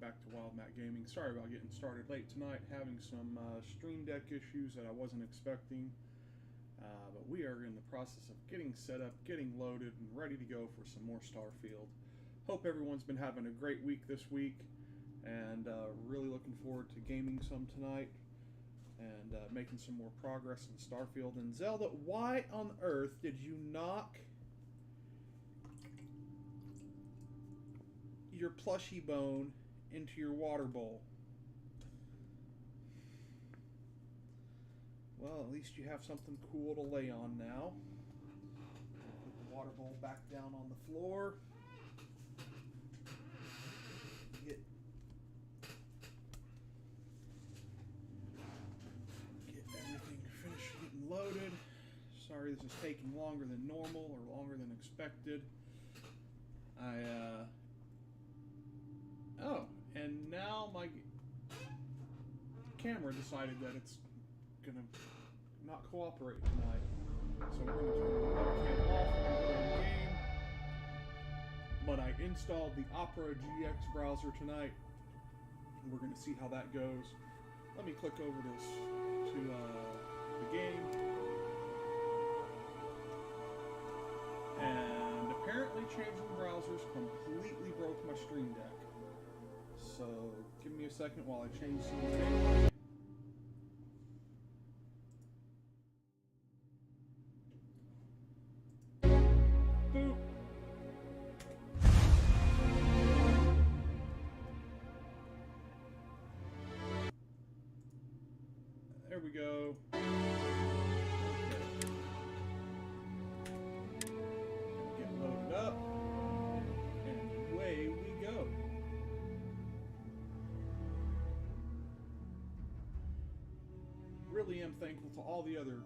back to Wild Matt Gaming. Sorry about getting started late tonight, having some Stream Deck issues that I wasn't expecting. But we are in the process of getting set up, getting loaded, and ready to go for some more Starfield. Hope everyone's been having a great week this week, and really looking forward to gaming some tonight and making some more progress in Starfield. And Zelda, why on earth did you knock your plushie bone into your water bowl? Well, at least you have something cool to lay on now. Put the water bowl back down on the floor. Get everything finished getting loaded. Sorry this is taking longer than normal or longer than expected. Oh, and now my camera decided that it's gonna not cooperate tonight. So we're gonna turn the webcam off and we're in the game. But I installed the Opera GX browser tonight, and we're gonna see how that goes. Let me click over this to the game. And apparently changing browsers completely broke my Stream Deck. So give me a second while I change some things. Boop. There we go. Okay. Get loaded up, and away we go. Really am thankful to all the other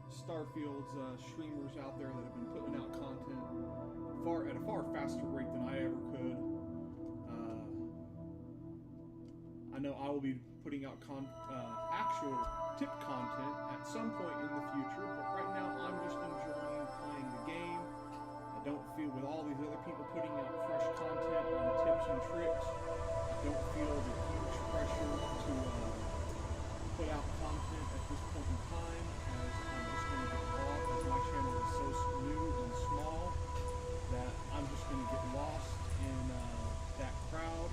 Starfield's streamers out there that have been putting out content at a far faster rate than I ever could. I know I will be putting out actual tip content at some point in the future, but right now I'm just enjoying playing the game. I don't feel, with all these other people putting out fresh content on tips and tricks, I don't feel the huge pressure to put out content at this point in time, as I'm just going to get caught, as my channel is so new and small that I'm just going to get lost in that crowd.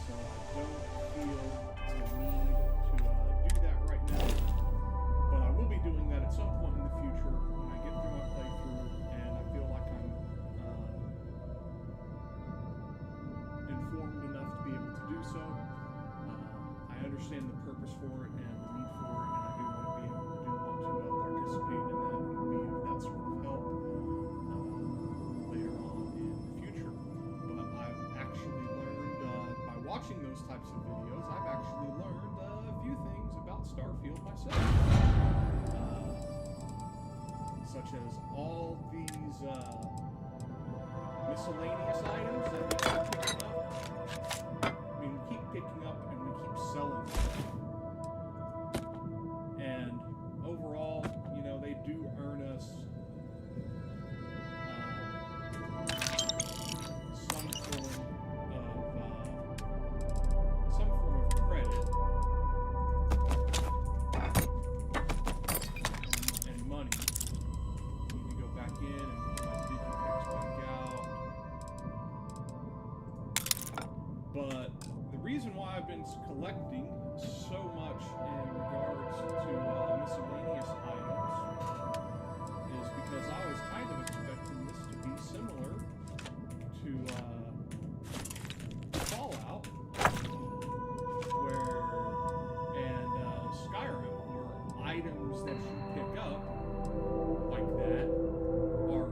So I don't feel the need to do that right now, but I will be doing that at some point in the future when I get through my playthrough and I feel like I'm informed enough to be able to do so. I understand the purpose for it and the need for it, and I do want to participate in that and be of that sort of help later on in the future. But I've actually learned, by watching those types of videos, I've actually learned a few things about Starfield myself. Such as all these miscellaneous items that we keep picking up. I mean, we keep picking up and we keep selling them. And overall, you know, they do earn us some form of credit and money. I need to go back in and put my digipicks back out. But the reason why I've been collecting so much in regards to miscellaneous items is because I was kind of expecting this to be similar to Fallout and Skyrim, where items that you pick up like that are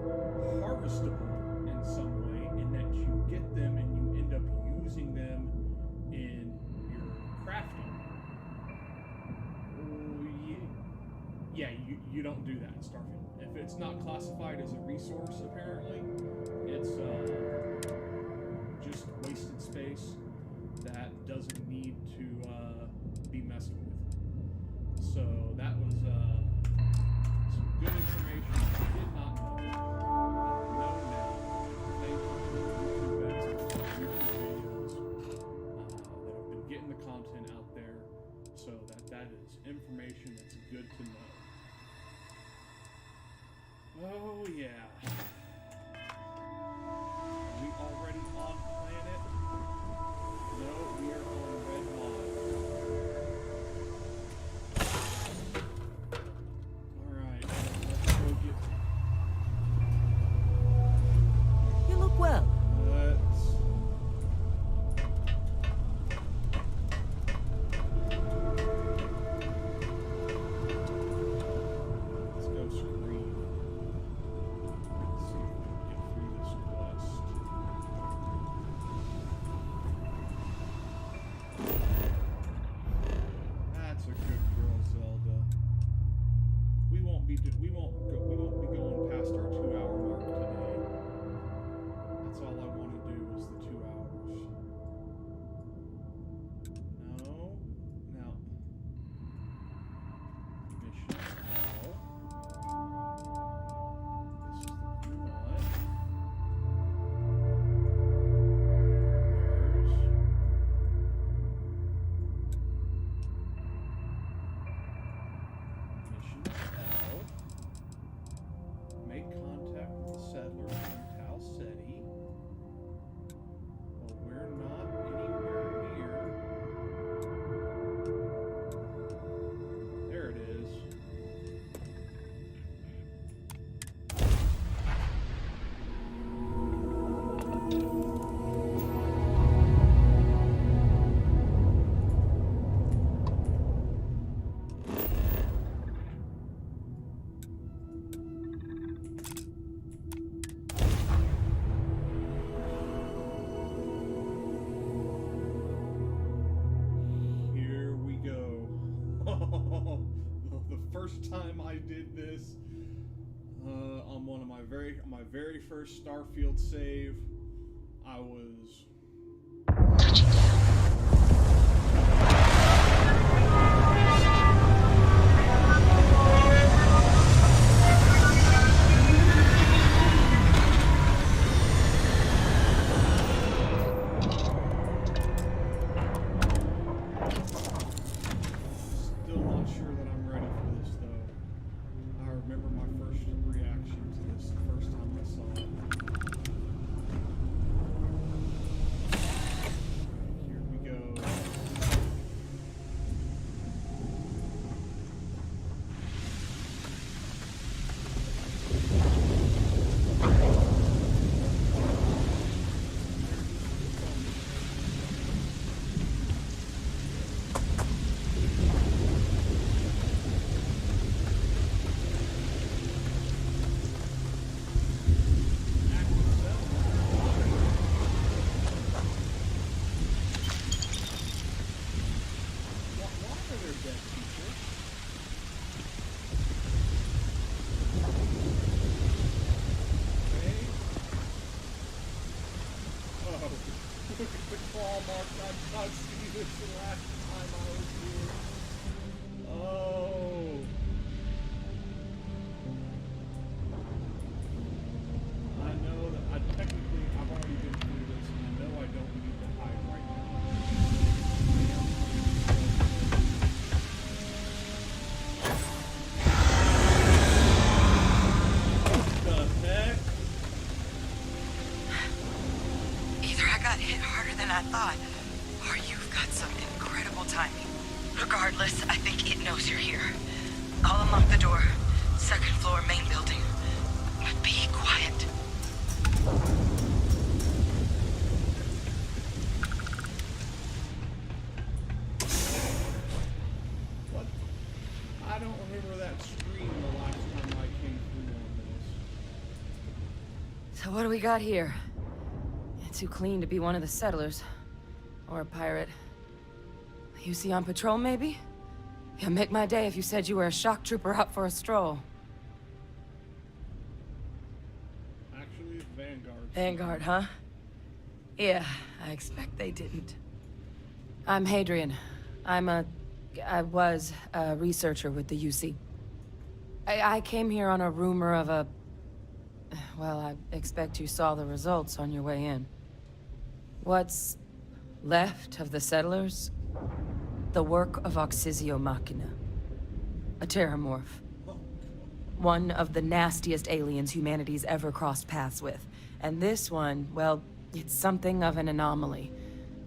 harvestable in some way, in that you get them and you end up using them in your crafting. Yeah, you don't do that in Starfield. If it's not classified as a resource, apparently, it's just wasted space that doesn't need to be messed with. So that was some good information I did not know. Know now. Thank you to YouTube videos. yeah. Are we already on planet? No, we are on Red Mod. Alright, let's go get... You look well. Let's go screen. Let's see if we can get through this quest. That's a good girl, Zelda. We won't be going past our 2-hour mark today. That's all I want to do is the 2 hours. No. Now. Mission. No. This is the one we want. Missions out. Make contact with the settlers in Tal City. Well, we're not anywhere near. There it is. Here we go. The first time I did this on one of my very first Starfield save, I was still not sure that I'm ready for this though. I remember my first reaction to this the first time I saw it. Here we go. Why are there dead people? Okay. Oh, look at the claw mark. I did not see this the last time I was here. Oh. I know that I've already been through this, and I know I don't need to hide right now. What the heck? Either I got hit harder than I thought, or you've got some incredible timing. Regardless, I think it knows you're here. I'll unlock the door. Second floor, main building. But be quiet. What? I don't remember that scream the last time I came through on this. So what do we got here? It's too clean to be one of the settlers. Or a pirate. You see on patrol, maybe? Yeah, make my day if you said you were a shock trooper out for a stroll. Actually, it's Vanguard. Vanguard, huh? Yeah, I expect they didn't. I'm Hadrian. I was a researcher with the UC. I came here on a rumor of a... Well, I expect you saw the results on your way in. What's left of the settlers? The work of Oxysio Machina. A terramorph. One of the nastiest aliens humanity's ever crossed paths with. And this one, well, it's something of an anomaly.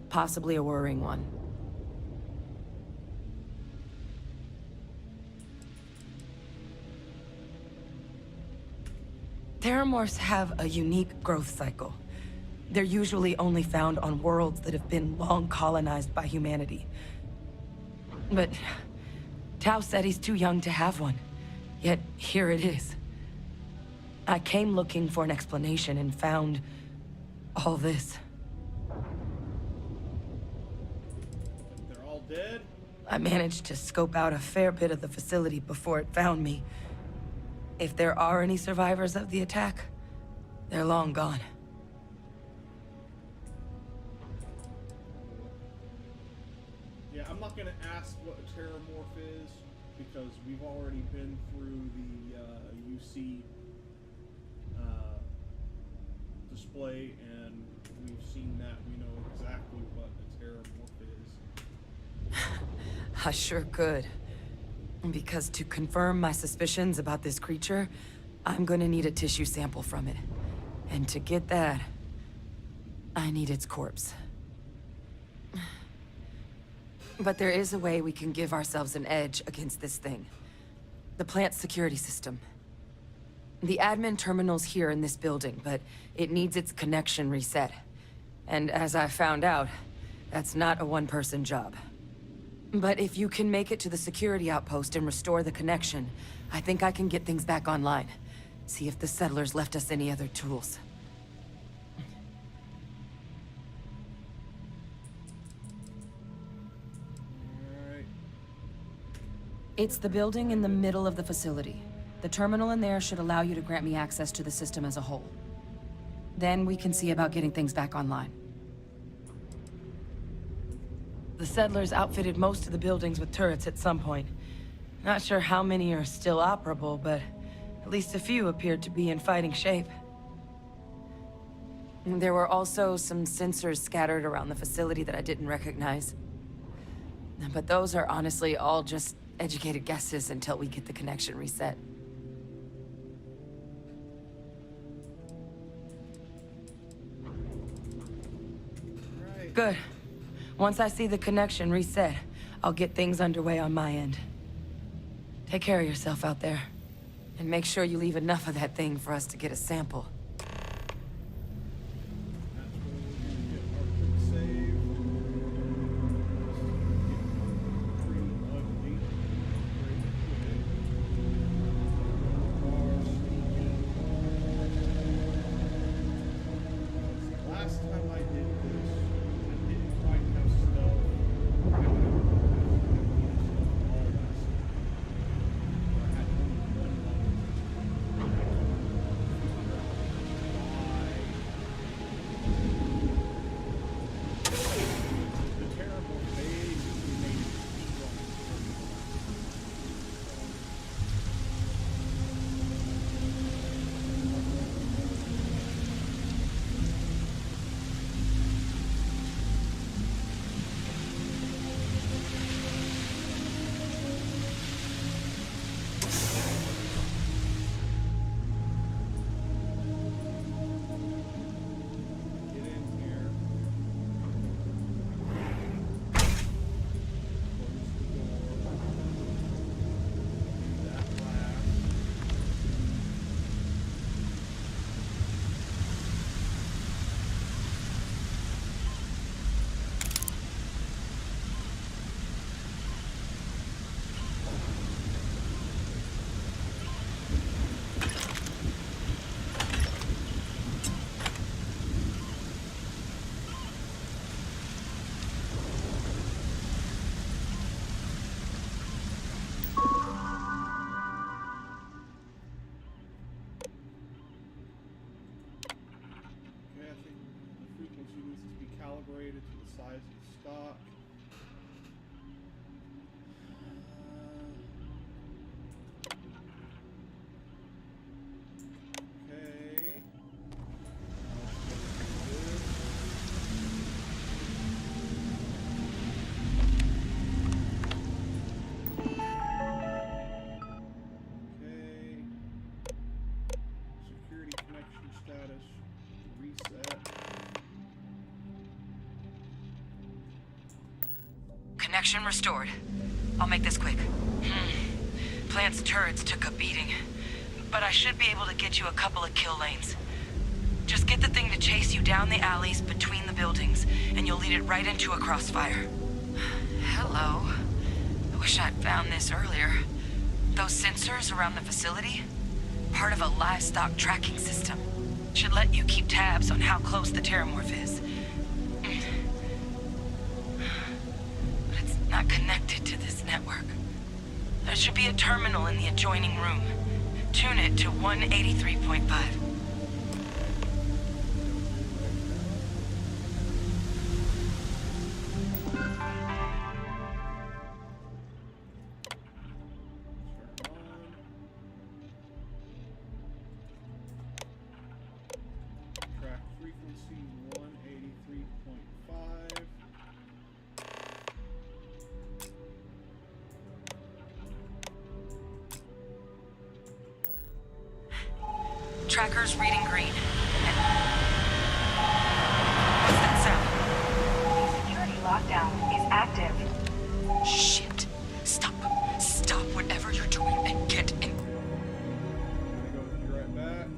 Possibly a worrying one. Theramorphs have a unique growth cycle. They're usually only found on worlds that have been long colonized by humanity. But Tao said he's too young to have one. Yet here it is. I came looking for an explanation and found all this. They're all dead? I managed to scope out a fair bit of the facility before it found me. If there are any survivors of the attack, they're long gone. Yeah, I'm not gonna ask what a terramorph is, because we've already been through the UC display, and we've seen that. We know exactly what a terramorph is. I sure could. Because to confirm my suspicions about this creature, I'm gonna need a tissue sample from it. And to get that, I need its corpse. But there is a way we can give ourselves an edge against this thing. The plant's security system. The admin terminal's here in this building, but it needs its connection reset. And as I found out, that's not a one-person job. But if you can make it to the security outpost and restore the connection, I think I can get things back online. See if the settlers left us any other tools. Alright. It's the building in the middle of the facility. The terminal in there should allow you to grant me access to the system as a whole. Then we can see about getting things back online. The settlers outfitted most of the buildings with turrets at some point. Not sure how many are still operable, but at least a few appeared to be in fighting shape. There were also some sensors scattered around the facility that I didn't recognize. But those are honestly all just educated guesses until we get the connection reset. Right. Good. Once I see the connection reset, I'll get things underway on my end. Take care of yourself out there. And make sure you leave enough of that thing for us to get a sample. That's where we're gonna get our quick save. Pretty ugly. Last time I did this, I didn't quite have stuff. I had all that stuff. Or I had only one level. Connection restored. I'll make this quick. Plant's turrets took a beating, but I should be able to get you a couple of kill lanes. Just get the thing to chase you down the alleys between the buildings, and you'll lead it right into a crossfire. Hello. I wish I'd found this earlier. Those sensors around the facility? Part of a livestock tracking system. Should let you keep tabs on how close the terramorph is. But it's not connected to this network. There should be a terminal in the adjoining room. Tune it to 183.5. Track frequency 183.5. Tracker's reading green. What's that sound? Security lockdown is active. Shit. Stop. Stop whatever you're doing and get in. Gonna go with you right back.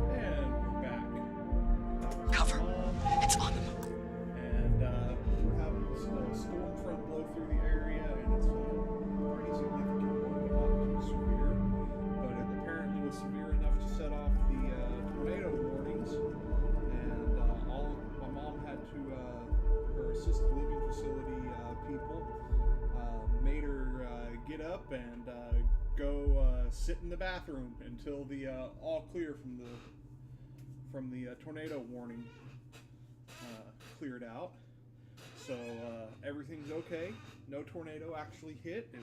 And we're back. Cover. It's on them. And we're having this storm front blow through the area, and it's a pretty significant one, but not too severe. But it apparently was severe enough to set off the tornado warnings. And my mom had to, her assisted living facility people made her get up and go sit in the bathroom until the all clear from the tornado warning cleared out. So everything's okay. No tornado actually hit.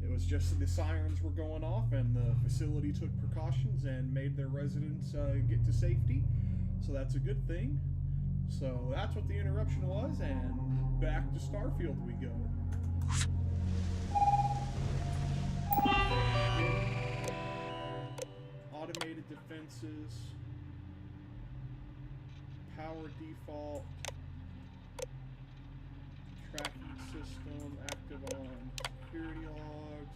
It was just the sirens were going off, and the facility took precautions and made their residents get to safety. So that's a good thing. So that's what the interruption was, and back to Starfield we go. Automated defenses, power default, tracking system active on security logs.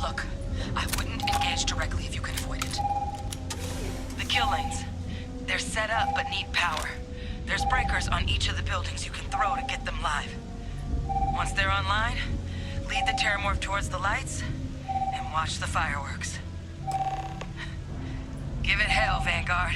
Look, I wouldn't engage directly if you can avoid it. The kill lanes. They're set up but need power. There's breakers on each of the buildings you can throw to get them live. Once they're online, lead the terramorph towards the lights and watch the fireworks. Give it hell, Vanguard.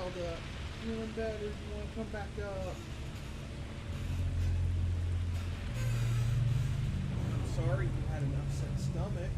Zelda. Feeling better. You want to come back up? I'm sorry you had an upset stomach.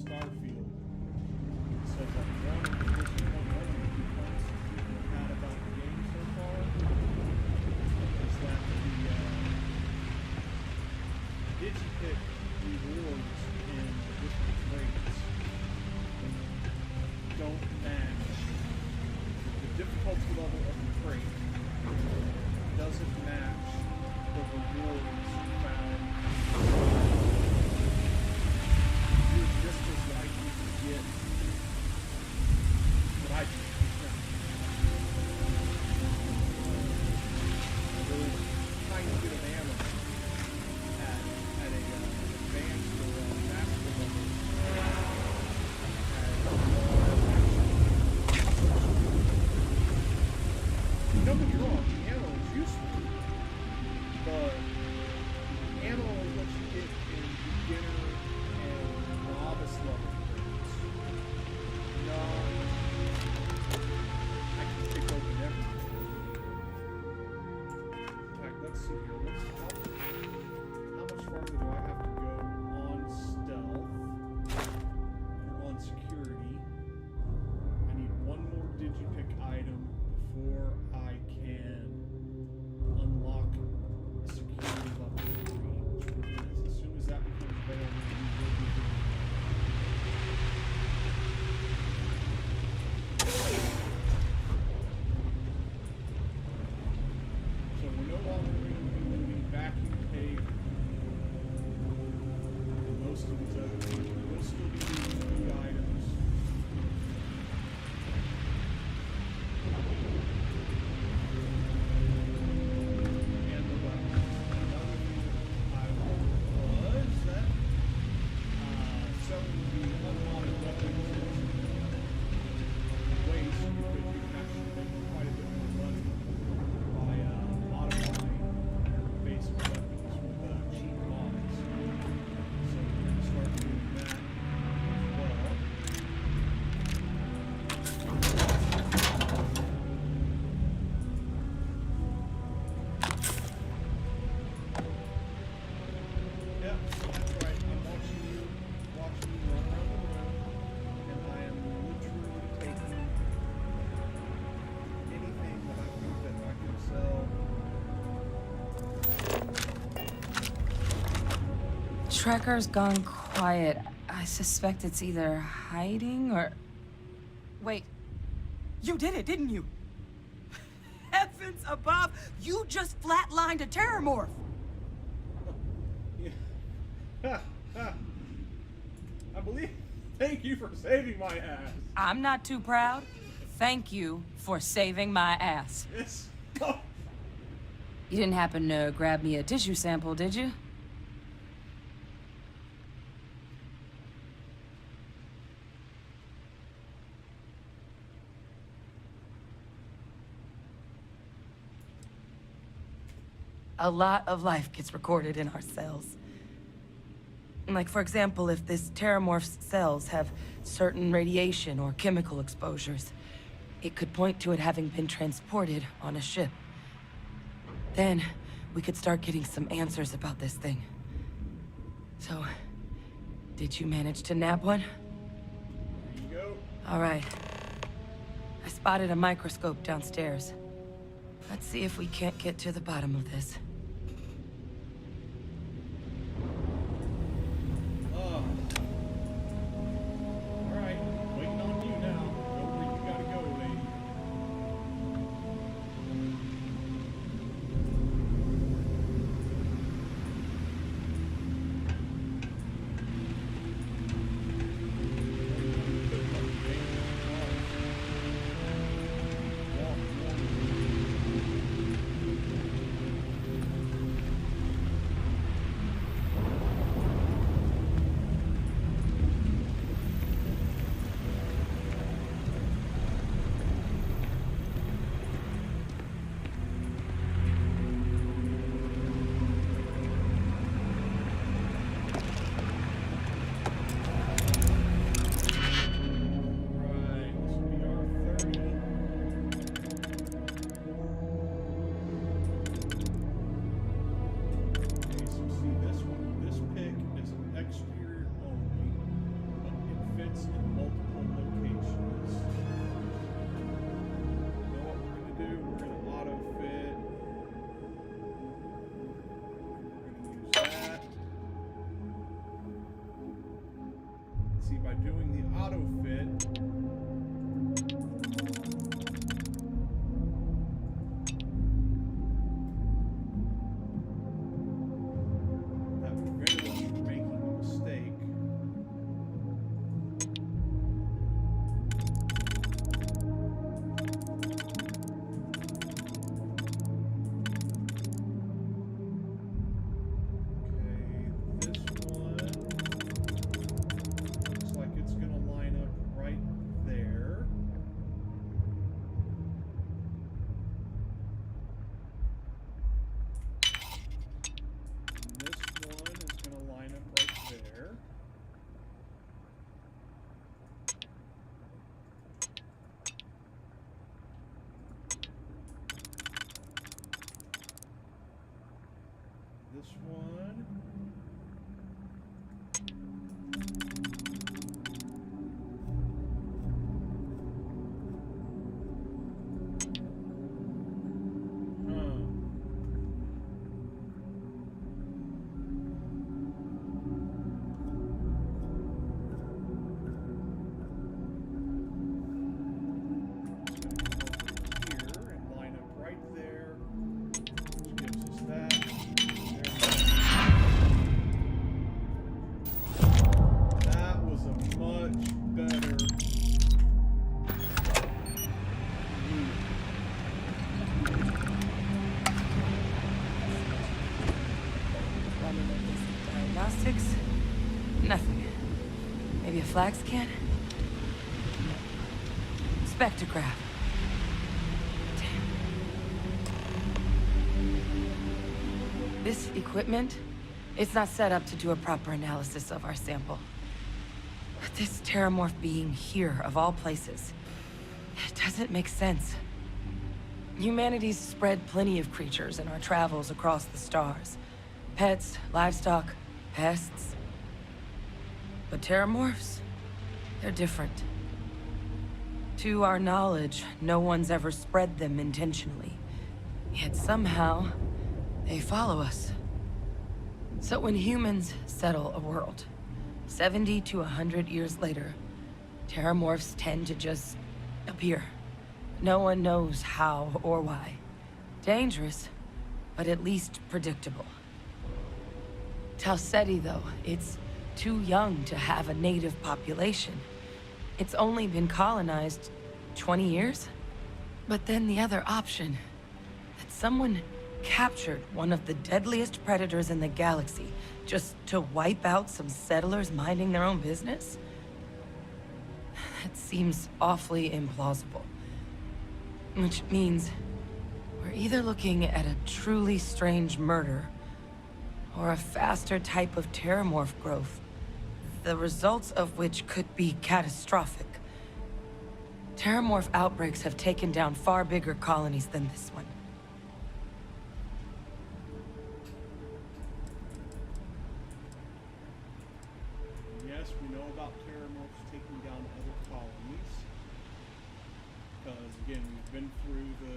Starfield said that one of the disappointing complaints people had about the game so far is that the Digipick rewards in the different rates don't match the difficulty level of the crate doesn't match the rewards found. You're just as likely to get what I think is tracker's gone quiet. I suspect it's either hiding or... Wait. You did it, didn't you? Heavens above! You just flatlined a terramorph! Yeah. I believe... Thank you for saving my ass. I'm not too proud. Thank you for saving my ass. It's... Oh. You didn't happen to grab me a tissue sample, did you? A lot of life gets recorded in our cells. Like, for example, if this terramorph's cells have certain radiation or chemical exposures, it could point to it having been transported on a ship. Then, we could start getting some answers about this thing. So, did you manage to nab one? There you go. All right. I spotted a microscope downstairs. Let's see if we can't get to the bottom of this. Alright, waiting on you now. Go where you gotta go, lady. By doing the auto fit, that prevented us from making a mistake. This one. Nothing. Maybe a flag scan? Spectrograph. Damn. This equipment, it's not set up to do a proper analysis of our sample. But this terramorph being here, of all places, it doesn't make sense. Humanity's spread plenty of creatures in our travels across the stars. Pets, livestock, pests. But terramorphs, they're different. To our knowledge, no one's ever spread them intentionally. Yet somehow, they follow us. So when humans settle a world, 70 to 100 years later, terramorphs tend to just appear. No one knows how or why. Dangerous, but at least predictable. Tau Ceti, though, it's too young to have a native population. It's only been colonized 20 years? But then the other option, that someone captured one of the deadliest predators in the galaxy just to wipe out some settlers minding their own business? That seems awfully implausible. Which means we're either looking at a truly strange murder or a faster type of terramorph growth, the results of which could be catastrophic. Terramorph outbreaks have taken down far bigger colonies than this one. Yes, we know about terramorphs taking down other colonies. Because, again, we've been through the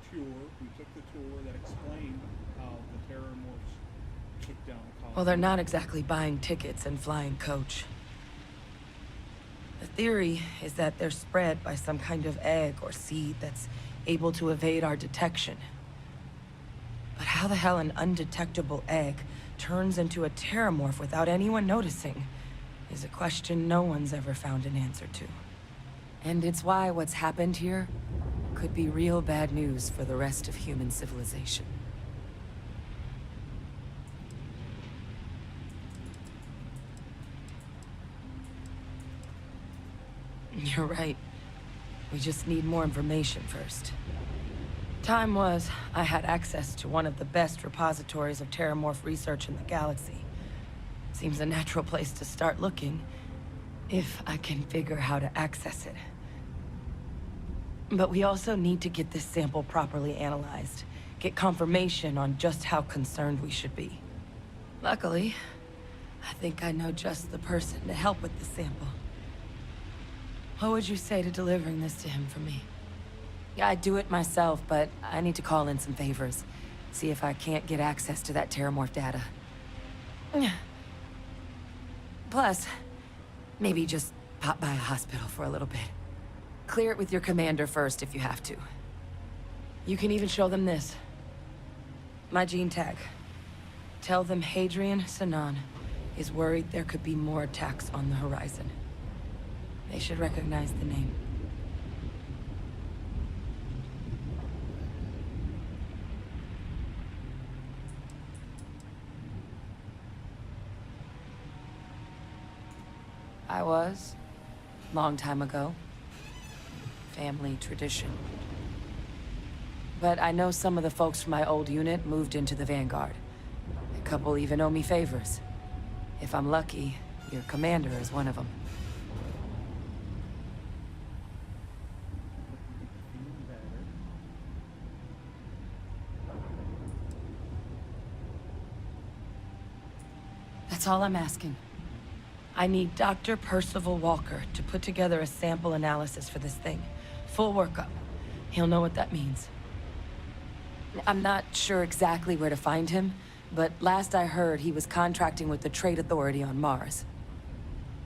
tour. We took the tour that explained how the terramorphs took down a colony. Well, they're not exactly buying tickets and flying coach. The theory is that they're spread by some kind of egg or seed that's able to evade our detection. But how the hell an undetectable egg turns into a terramorph without anyone noticing is a question no one's ever found an answer to. And it's why what's happened here could be real bad news for the rest of human civilization. You're right. We just need more information first. Time was, I had access to one of the best repositories of terramorph research in the galaxy. Seems a natural place to start looking, if I can figure how to access it. But we also need to get this sample properly analyzed, get confirmation on just how concerned we should be. Luckily, I think I know just the person to help with the sample. What would you say to delivering this to him for me? Yeah, I'd do it myself, but I need to call in some favors. See if I can't get access to that terramorph data. Plus, maybe just pop by a hospital for a little bit. Clear it with your commander first if you have to. You can even show them this. My gene tag. Tell them Hadrian Sinan is worried there could be more attacks on the horizon. They should recognize the name. I was. Long time ago. Family tradition. But I know some of the folks from my old unit moved into the Vanguard. A couple even owe me favors. If I'm lucky, your commander is one of them. That's all I'm asking. I need Dr. Percival Walker to put together a sample analysis for this thing. Full workup. He'll know what that means. I'm not sure exactly where to find him, but last I heard he was contracting with the Trade Authority on Mars.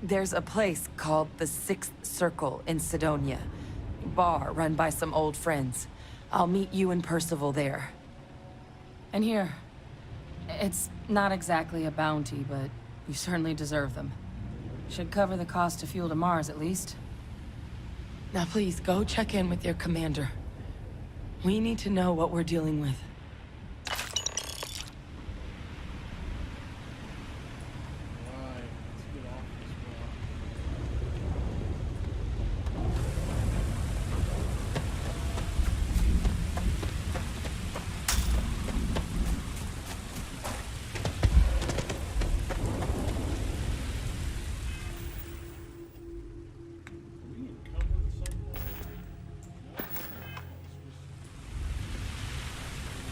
There's a place called the Sixth Circle in Sidonia. Bar run by some old friends. I'll meet you and Percival there. And here. It's not exactly a bounty, but you certainly deserve them. Should cover the cost of fuel to Mars, at least. Now please, go check in with your commander. We need to know what we're dealing with. Alright, let's get off this rock. Are we encumbered somewhere? No.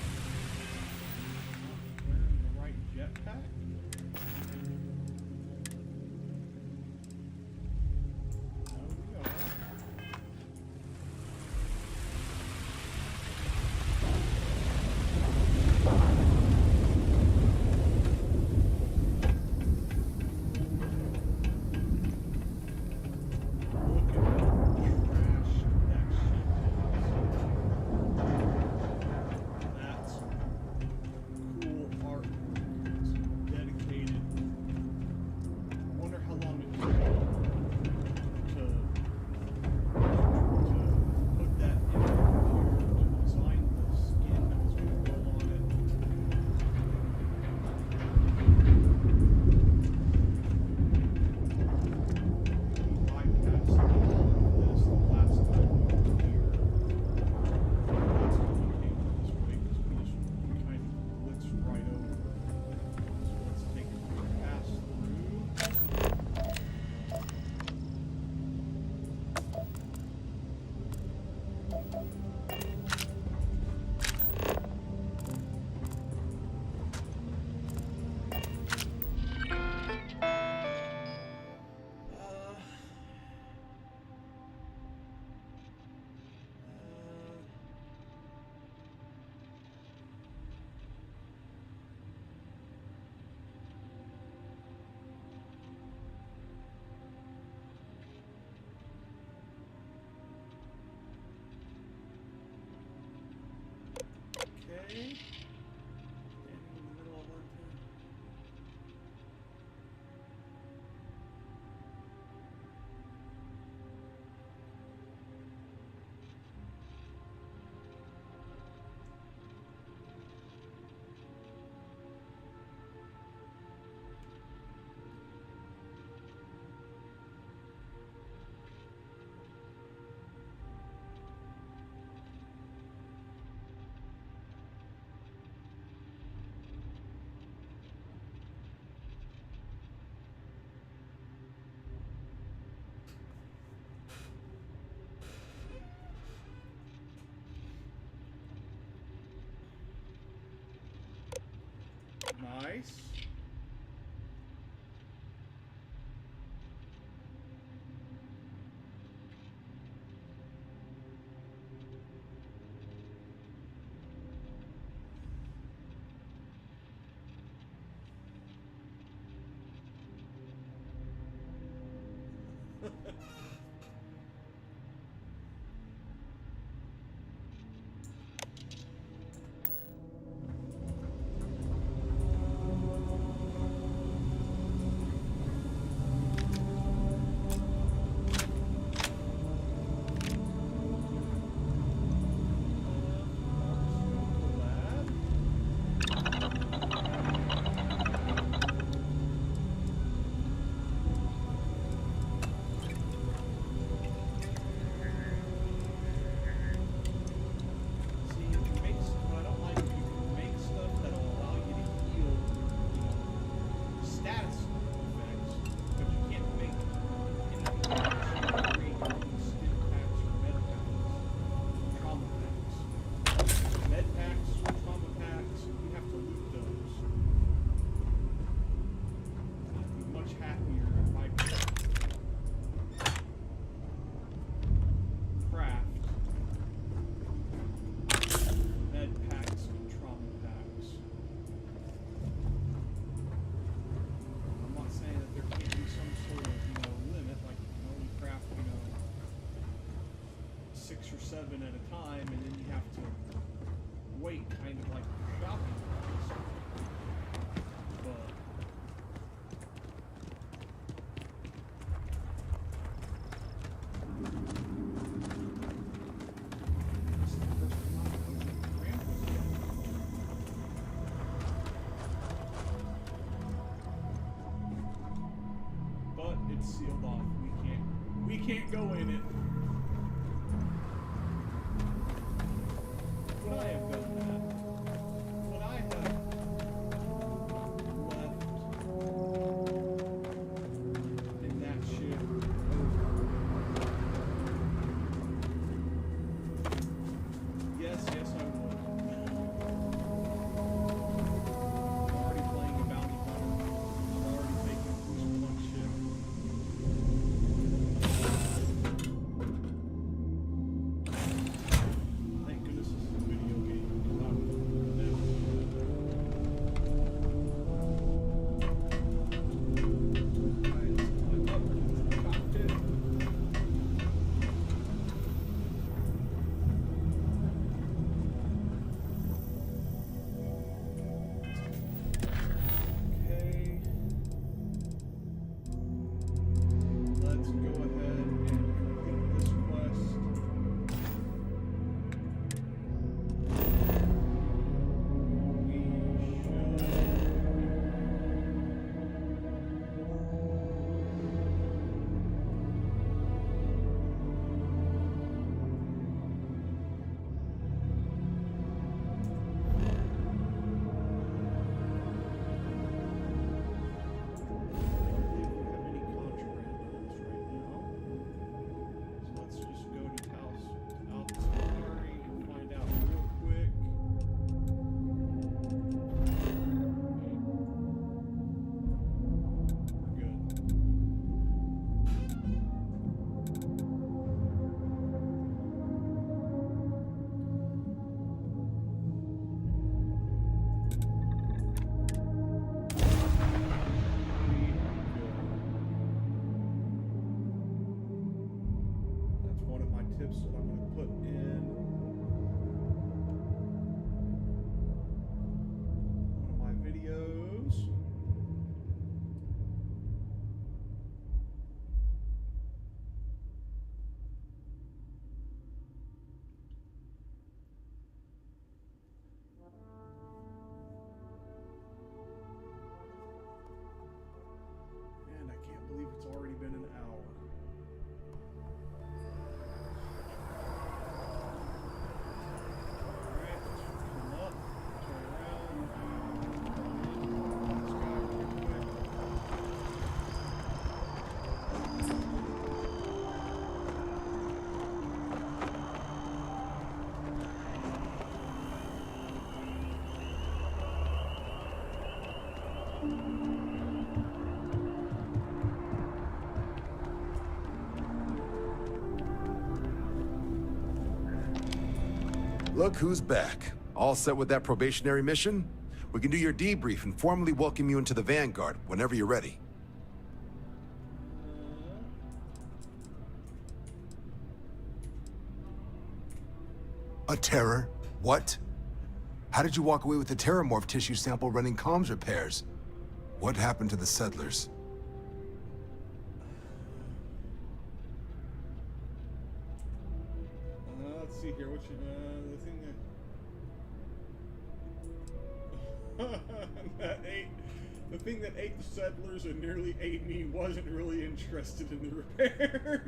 Standing in the middle of our town. Nice. Seven at a time, and then you have to wait, kind of like shopping carts. But this is the first time I've ran with it. But it's sealed off. We can't go in it. Would I have done that? Would I have left in that ship Yes, I would. I'm already playing a bounty hunter. I'm already taking cruise one ship. Thank goodness this is a video game, because I would never do that. Alright, let's climb up to the cockpit. Okay. Let's go ahead and complete this quest. We have any contraband on us right now. So let's just go to Alpha Centauri and find out real quick. We're good. That's one of my tips that I'm going to put in. Look who's back. All set with that probationary mission? We can do your debrief and formally welcome you into the Vanguard whenever you're ready. A terror? What? How did you walk away with the terramorph tissue sample running comms repairs? What happened to the settlers? Let's see here. Which the thing the thing that ate the settlers and nearly ate me wasn't really interested in the repairs.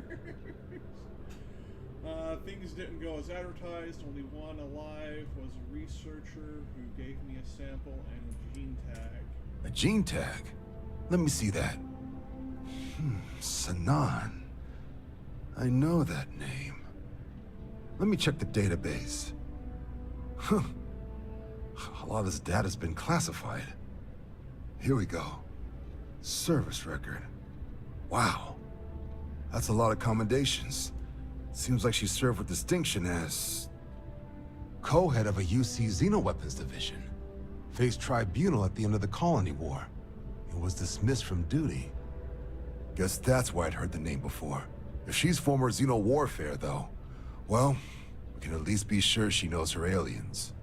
Things didn't go as advertised. Only one alive was a researcher who gave me a sample and a gene tag. A gene tag? Let me see that. Sanan. I know that name. Let me check the database. Huh. A lot of this data's been classified. Here we go. Service record. Wow. That's a lot of commendations. Seems like she served with distinction as co-head of a UC Xenoweapons division. Faced tribunal at the end of the Colony War. And was dismissed from duty. Guess that's why I'd heard the name before. If she's former Xeno warfare, though, well, we can at least be sure she knows her aliens.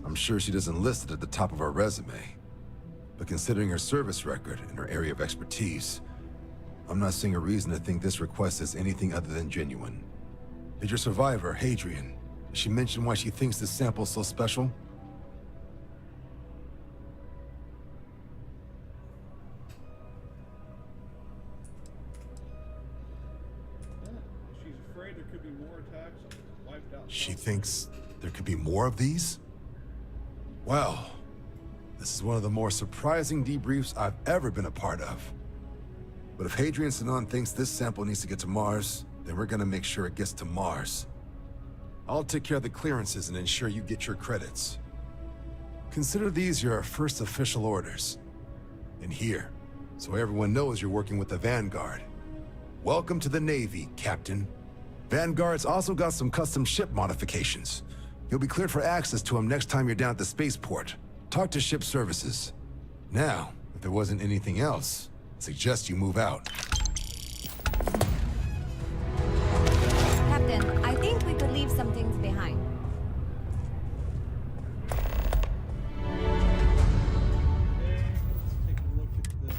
I'm sure she doesn't list it at the top of her resume. But considering her service record and her area of expertise, I'm not seeing a reason to think this request is anything other than genuine. Did your survivor, Hadrian, did she mention why she thinks this sample's so special? She's afraid there could be more attacks wiped out. She thinks there could be more of these? Well, this is one of the more surprising debriefs I've ever been a part of. But if Hadrian Sanan thinks this sample needs to get to Mars, then we're gonna make sure it gets to Mars. I'll take care of the clearances and ensure you get your credits. Consider these your first official orders. And here, so everyone knows you're working with the Vanguard. Welcome to the Navy, Captain. Vanguard's also got some custom ship modifications. You'll be cleared for access to them next time you're down at the spaceport. Talk to ship services. Now, if there wasn't anything else, I suggest you move out. Captain, I think we could leave some things behind. Let's take a look at this.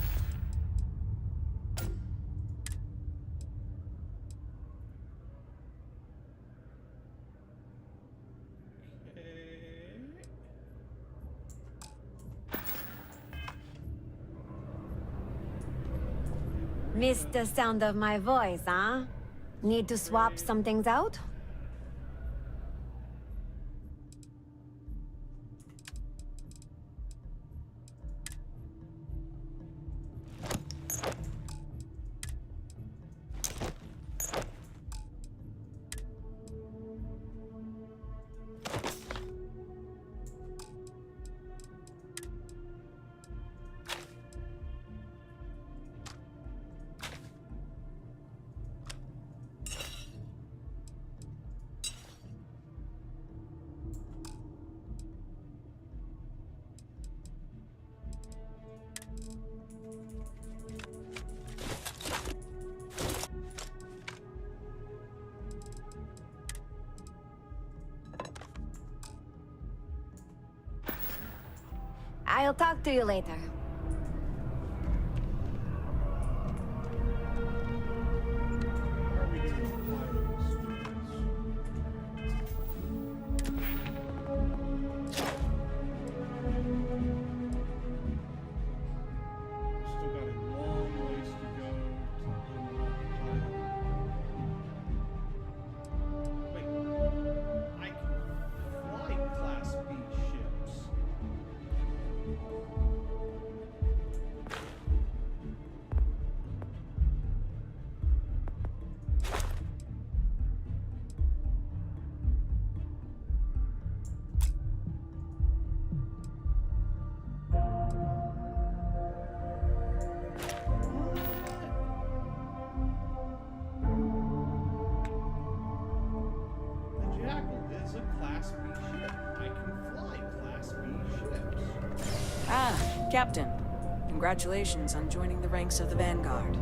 Missed the sound of my voice, huh? Need to swap some things out? I'll talk to you later. Why are we doing Still got a long ways to go to unlock pilot. Wait, I can fly Class B ships. Class B ship. I can fly Class B ships. Ah, Captain. Congratulations on joining the ranks of the Vanguard.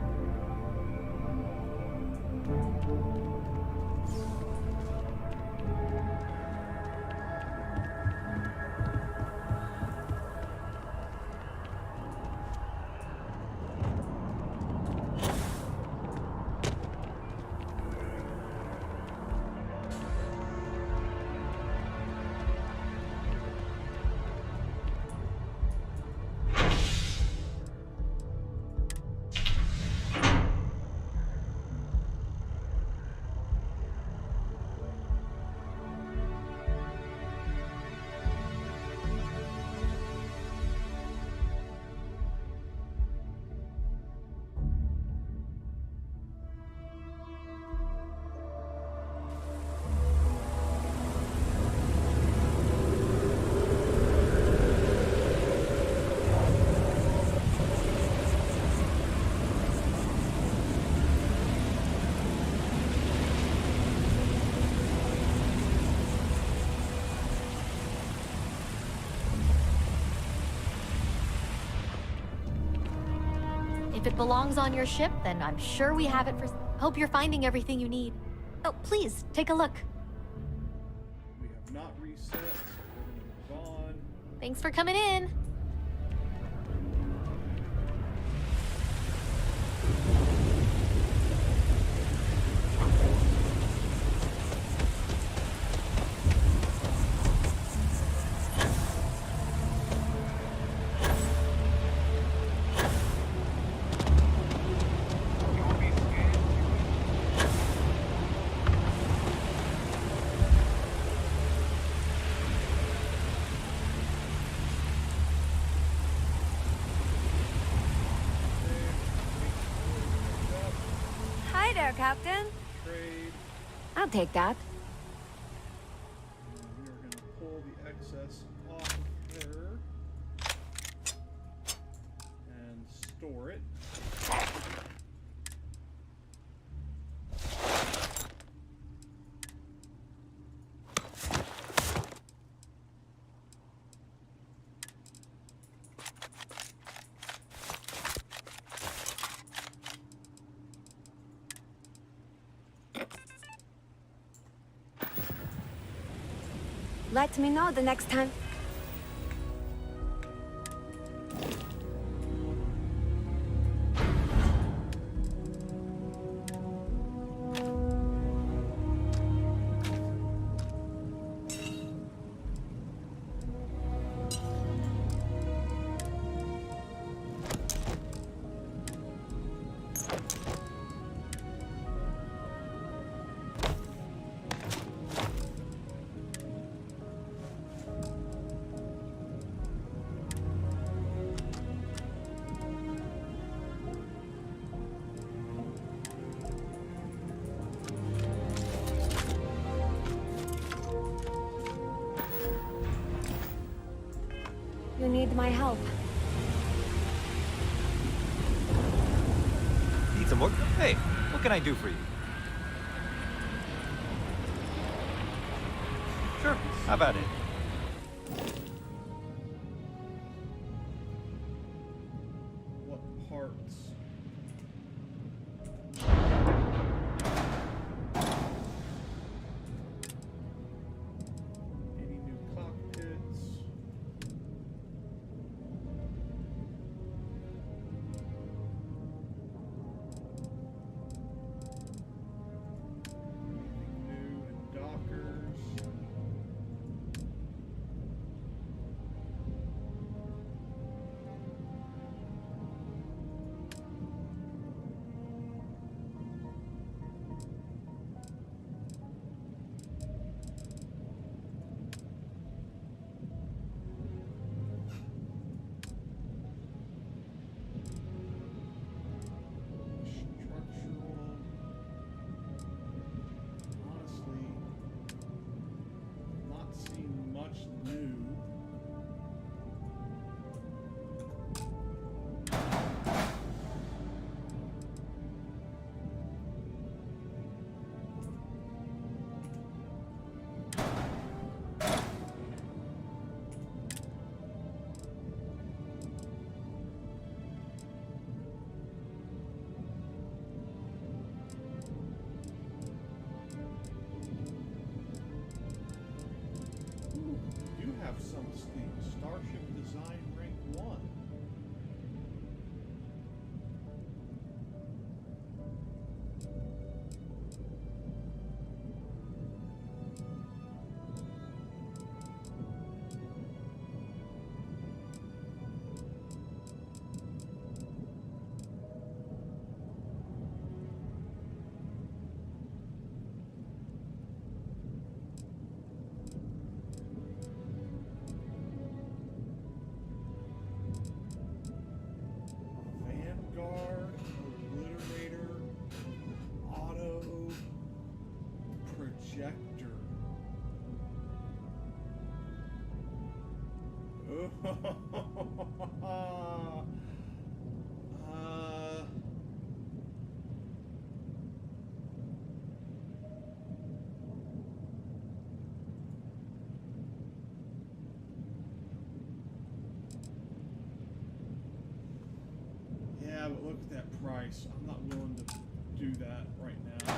If it belongs on your ship, then I'm sure we have it for... Hope you're finding everything you need. Oh, please, take a look. We have not reset, so we're gonna move on. Thanks for coming in. Hi there, Captain. Trade. I'll take that. And we are gonna pull the excess off of her and store it. Let me know the next time. You need my help. Need some work? Hey, what can I do for you? Sure, how about it? What parts? Any new cockpits? Anything new in Dockers? have something. Starship Design Rank 1. Vanguard, Obliterator, Auto, Projector. Yeah, but look at that price. I'm not willing to do that right now.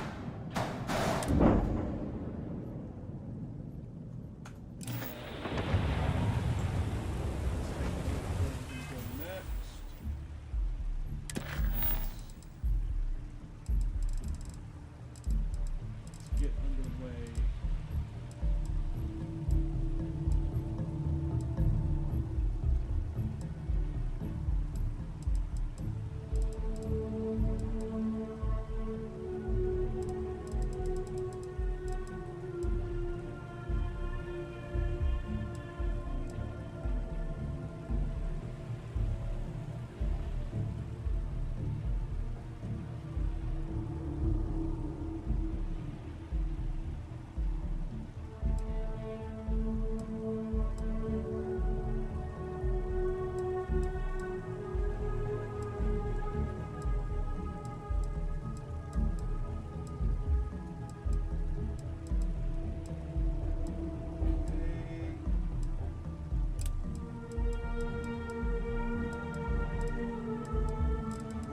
Get underway.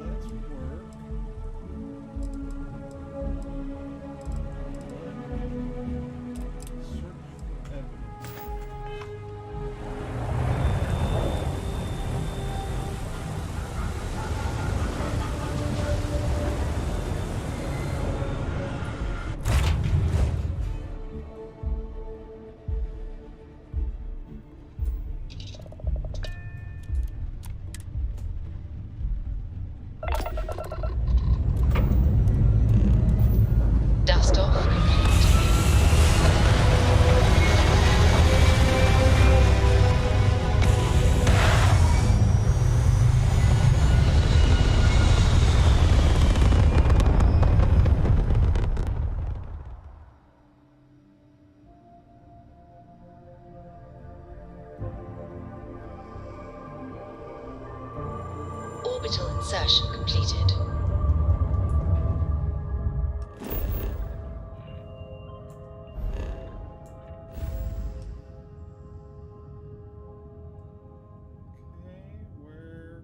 Let's work. Search for evidence. Dust off. Orbital insertion completed. Okay, where?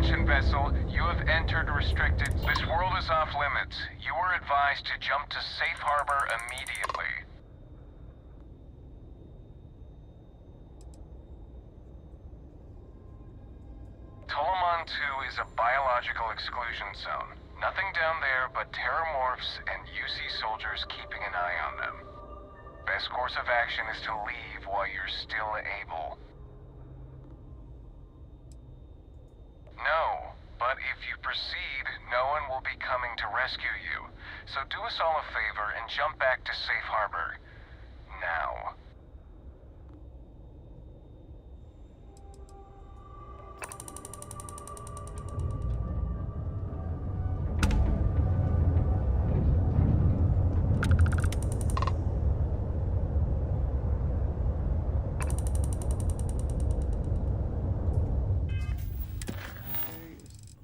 attention, vessel. You have entered restricted. This world is off limits. You are advised to jump to safe harbor immediately. Tolomon 2 is a biological exclusion zone. Nothing down there but terramorphs and UC soldiers keeping an eye on them. Best course of action is to leave while you're still able. No, but if you proceed, no one will be coming to rescue you. So do us all a favor and jump back to safe harbor. Now.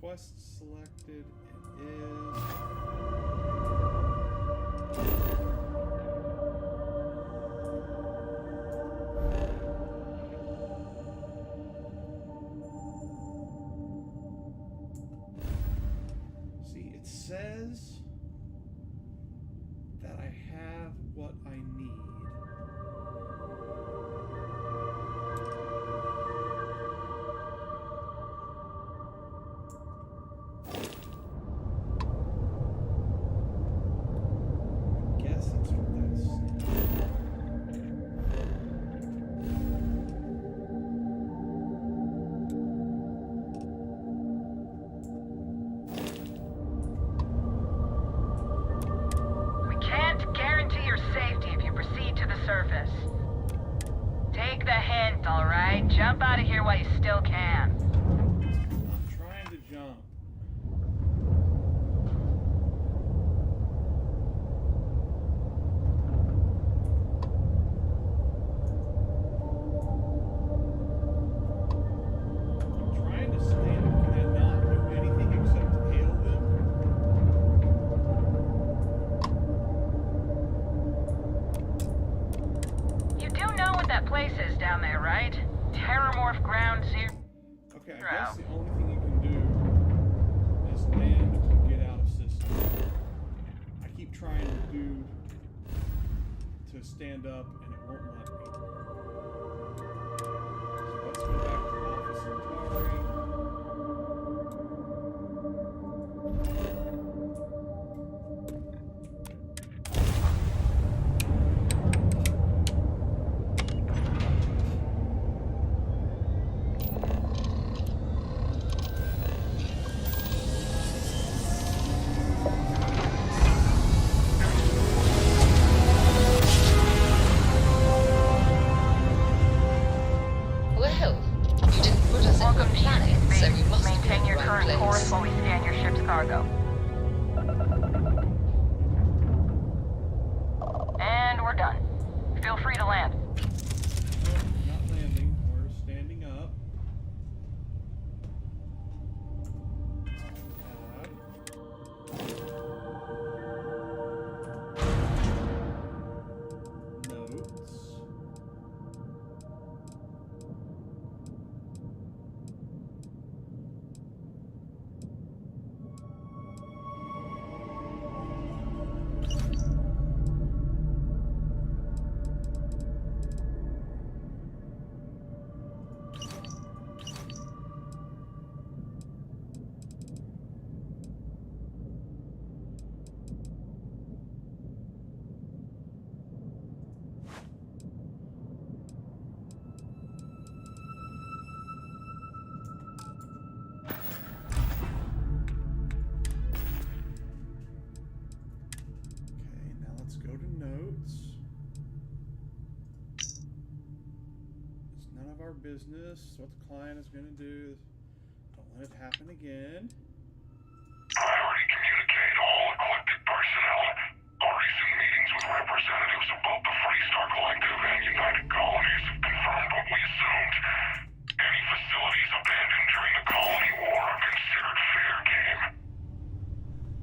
Quest selected. It is. See, it says that I have what I need. Surface. Take the hint, alright? Jump out of here while you still can. I'm trying to jump. I'm trying to stand. Can I not do anything except hail them? You do know what that place is down there, right? Terramorph Ground Zero. Okay, I guess the only thing you can do is land to get out of system. I keep trying to stand up and it won't let me. So let's go back to Office Centauri. Well, you didn't put us in the planet, so you must be in Maintain the your right current place. course while we scan your ship's cargo. And we're done. Feel free to land. Nope, not landing. We're standing up. Notes. Okay, now let's go to notes. It's none of our business what the client is going to do. Don't let it happen again. I already communicated all eclectic personnel. Our recent meetings with representatives of both the Freestar Collective and United Colonies have confirmed what we assumed. Any facilities abandoned during the colony war are considered fair game.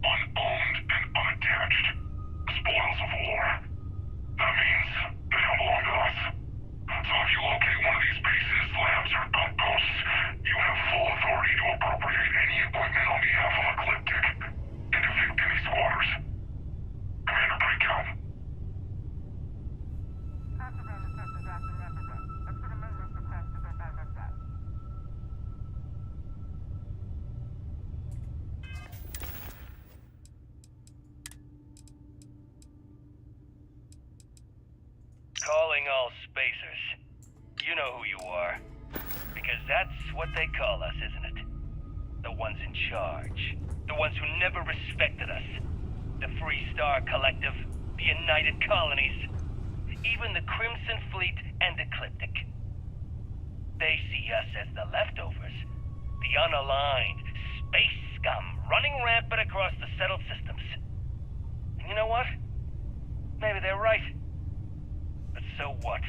Unowned and unattached. Spoils of war. That means they don't belong to us. So if you locate one of these bases, labs, or outposts, you have full authority to appropriate calling all spacers. You know who you are. Because that's what they call us, isn't it? The ones in charge. The ones who never respected us. The Free Star Collective, the United Colonies, even the Crimson Fleet and Ecliptic. They see us as the leftovers, the unaligned space scum running rampant across the settled systems. And you know what? Maybe they're right. But so what?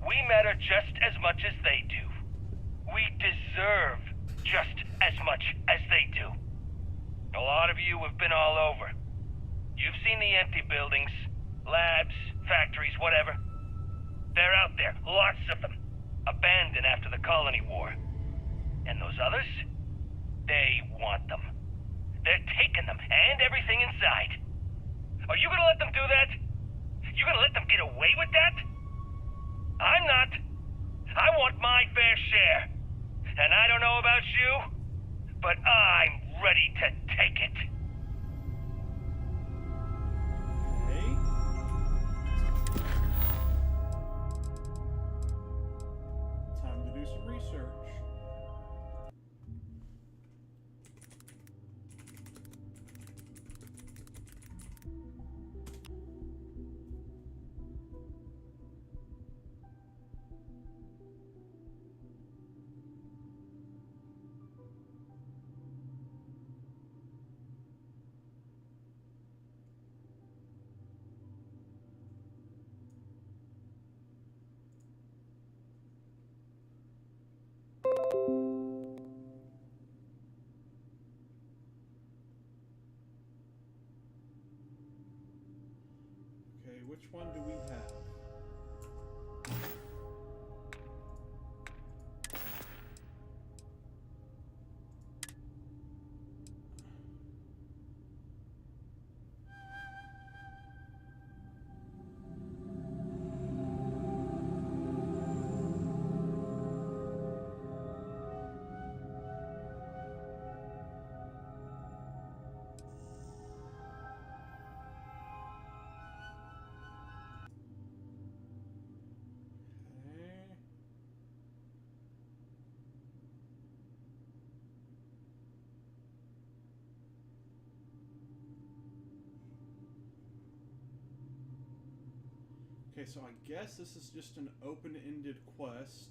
We matter just as much as they do. We deserve just as much as they do. A lot of you have been all over. You've seen the empty buildings, labs, factories, whatever. They're out there, lots of them, abandoned after the colony war. And those others? They want them. They're taking them, and everything inside. Are you gonna let them do that? You gonna let them get away with that? I'm not. I want my fair share. And I don't know about you, but I'm ready to take it. Okay. Time to do some research. Okay, which one do we have? Okay. Okay, so I guess this is just an open-ended quest.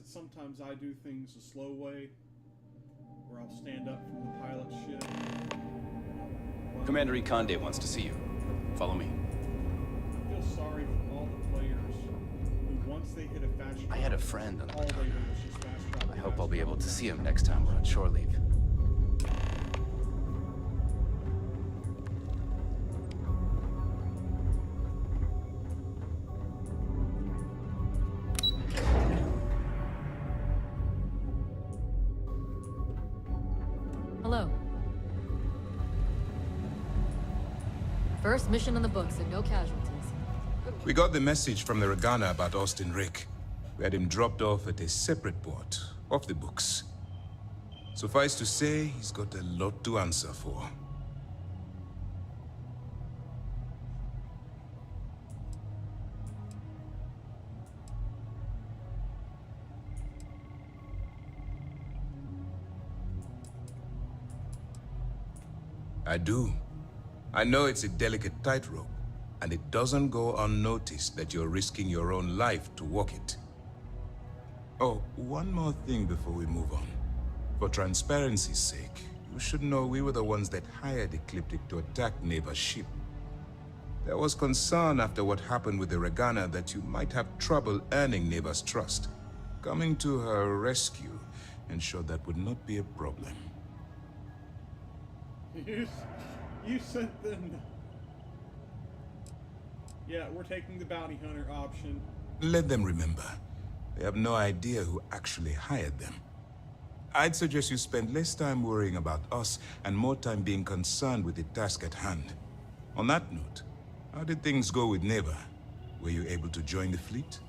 that sometimes I do things the slow way, where I'll stand up from the pilot's ship. Commander Ikonde wants to see you. Follow me. I feel sorry for all the players who, once they hit a fast travel, I had a friend on the all they Madonna. do is just fast travel. I hope I'll be able to see him next time we're on shore leave. Hello. First mission in the books and no casualties. We got the message from the Regana about Austin Rick. We had him dropped off at a separate port, off the books. Suffice to say, he's got a lot to answer for. I do. I know it's a delicate tightrope, and it doesn't go unnoticed that you're risking your own life to walk it. Oh, one more thing before we move on. For transparency's sake, you should know we were the ones that hired Ecliptic to attack Neva's ship. There was concern after what happened with the Regana that you might have trouble earning Neva's trust. Coming to her rescue ensured that would not be a problem. You sent them. Yeah, we're taking the bounty hunter option. Let them remember, they have no idea who actually hired them. I'd suggest you spend less time worrying about us and more time being concerned with the task at hand. On that note, how did things go with Neva? Were you able to join the fleet?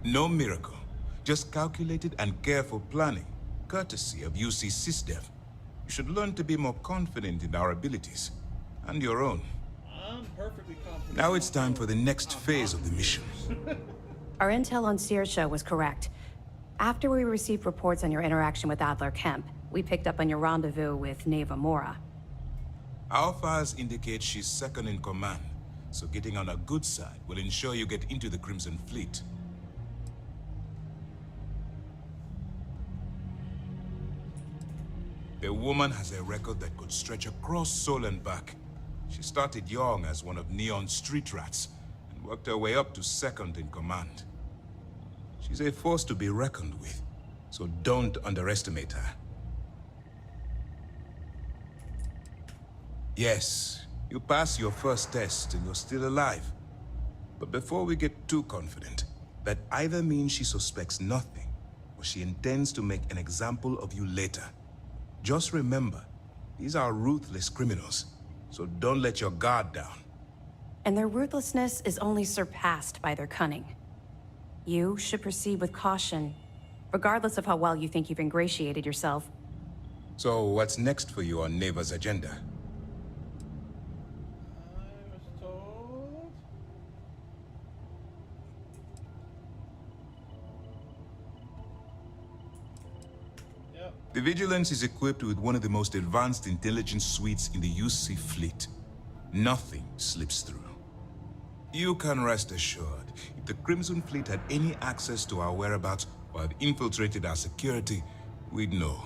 No miracle. Just calculated and careful planning, courtesy of UC SysDev. You should learn to be more confident in our abilities, and your own. I'm perfectly confident. Now it's time for the next phase of the mission. Our intel on Searsha was correct. After we received reports on your interaction with Adler Kemp, we picked up on your rendezvous with Neva Mora. Our files indicate she's second in command, so getting on her good side will ensure you get into the Crimson Fleet. The woman has a record that could stretch across Sol and back. She started young as one of Neon's street rats, and worked her way up to second in command. She's a force to be reckoned with, so don't underestimate her. Yes, you passed your first test and you're still alive. But before we get too confident, that either means she suspects nothing, or she intends to make an example of you later. Just remember, these are ruthless criminals, so don't let your guard down. And their ruthlessness is only surpassed by their cunning. You should proceed with caution, regardless of how well you think you've ingratiated yourself. So what's next for you on Neva's agenda? I was told. Yep. The Vigilance is equipped with one of the most advanced intelligence suites in the UC fleet. Nothing slips through. You can rest assured, if the Crimson Fleet had any access to our whereabouts or had infiltrated our security, we'd know.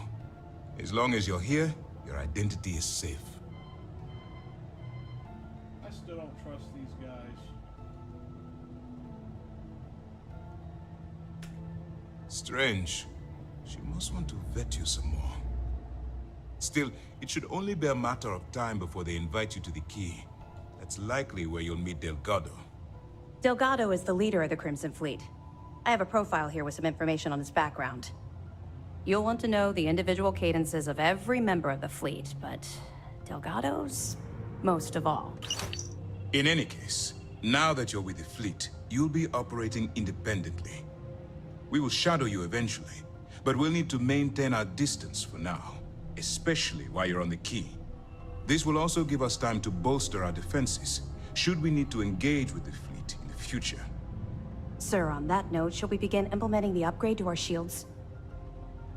As long as you're here, your identity is safe. I still don't trust these guys. Strange. She must want to vet you some more. Still, it should only be a matter of time before they invite you to the Key. That's likely where you'll meet Delgado. Delgado is the leader of the Crimson Fleet. I have a profile here with some information on his background. You'll want to know the individual cadences of every member of the fleet, but Delgado's most of all. In any case, now that you're with the fleet, you'll be operating independently. We will shadow you eventually, but we'll need to maintain our distance for now, especially while you're on the Key. This will also give us time to bolster our defenses, should we need to engage with the fleet in the future. Sir, on that note, shall we begin implementing the upgrade to our shields?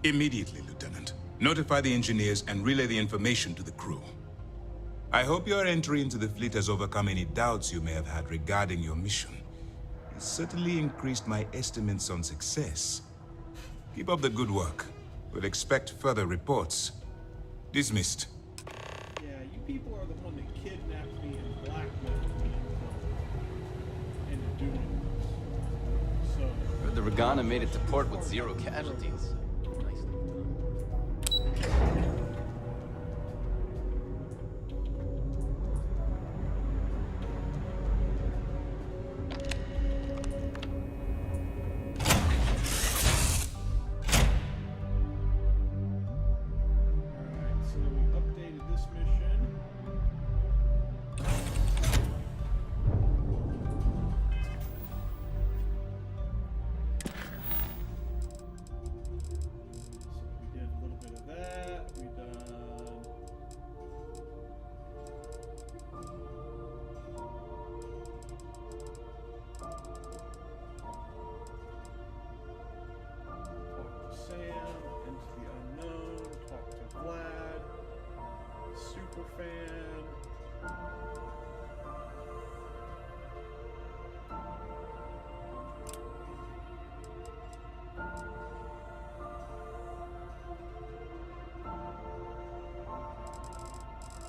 Immediately, Lieutenant. Notify the engineers and relay the information to the crew. I hope your entry into the fleet has overcome any doubts you may have had regarding your mission. It's certainly increased my estimates on success. Keep up the good work. We'll expect further reports. Dismissed. Yeah, you people are the one that kidnapped me and blackmailed me into doing this. So... Heard the Regana made it to port with 0 casualties.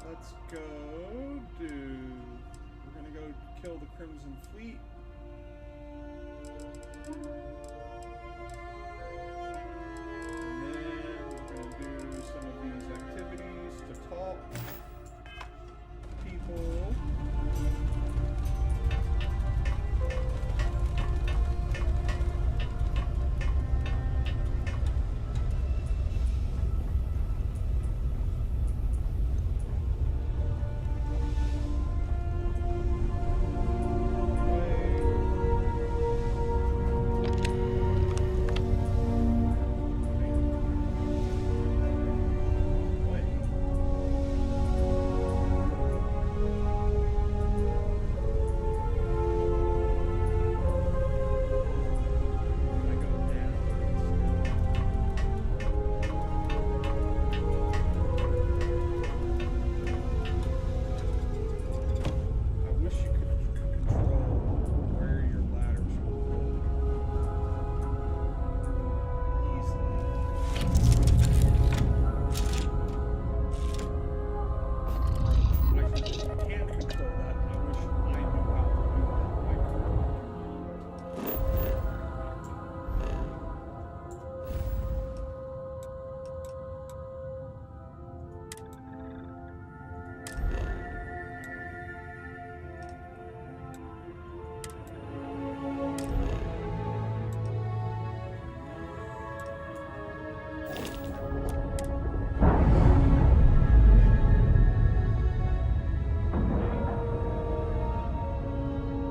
Let's go we're gonna go kill the Crimson Fleet. And then we're gonna do some of these activities to talk to people.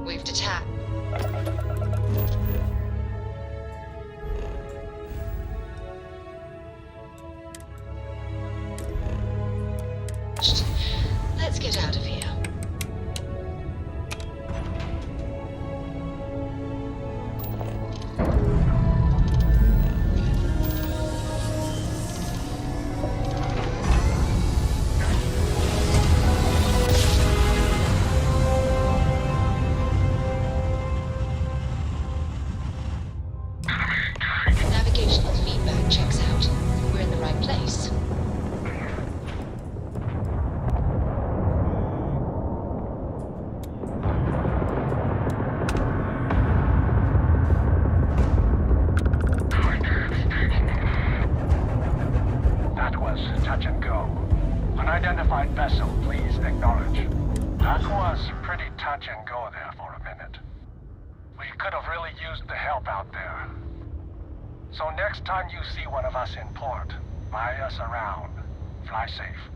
We've detached. Let's get out of here. Navigational feedback checks out. We're in the right place. That was touch and go. Unidentified vessel, please acknowledge. That was pretty touch and go there for a minute. We could have really used the help out there. So next time you see one of us in port, buy us around. Fly safe.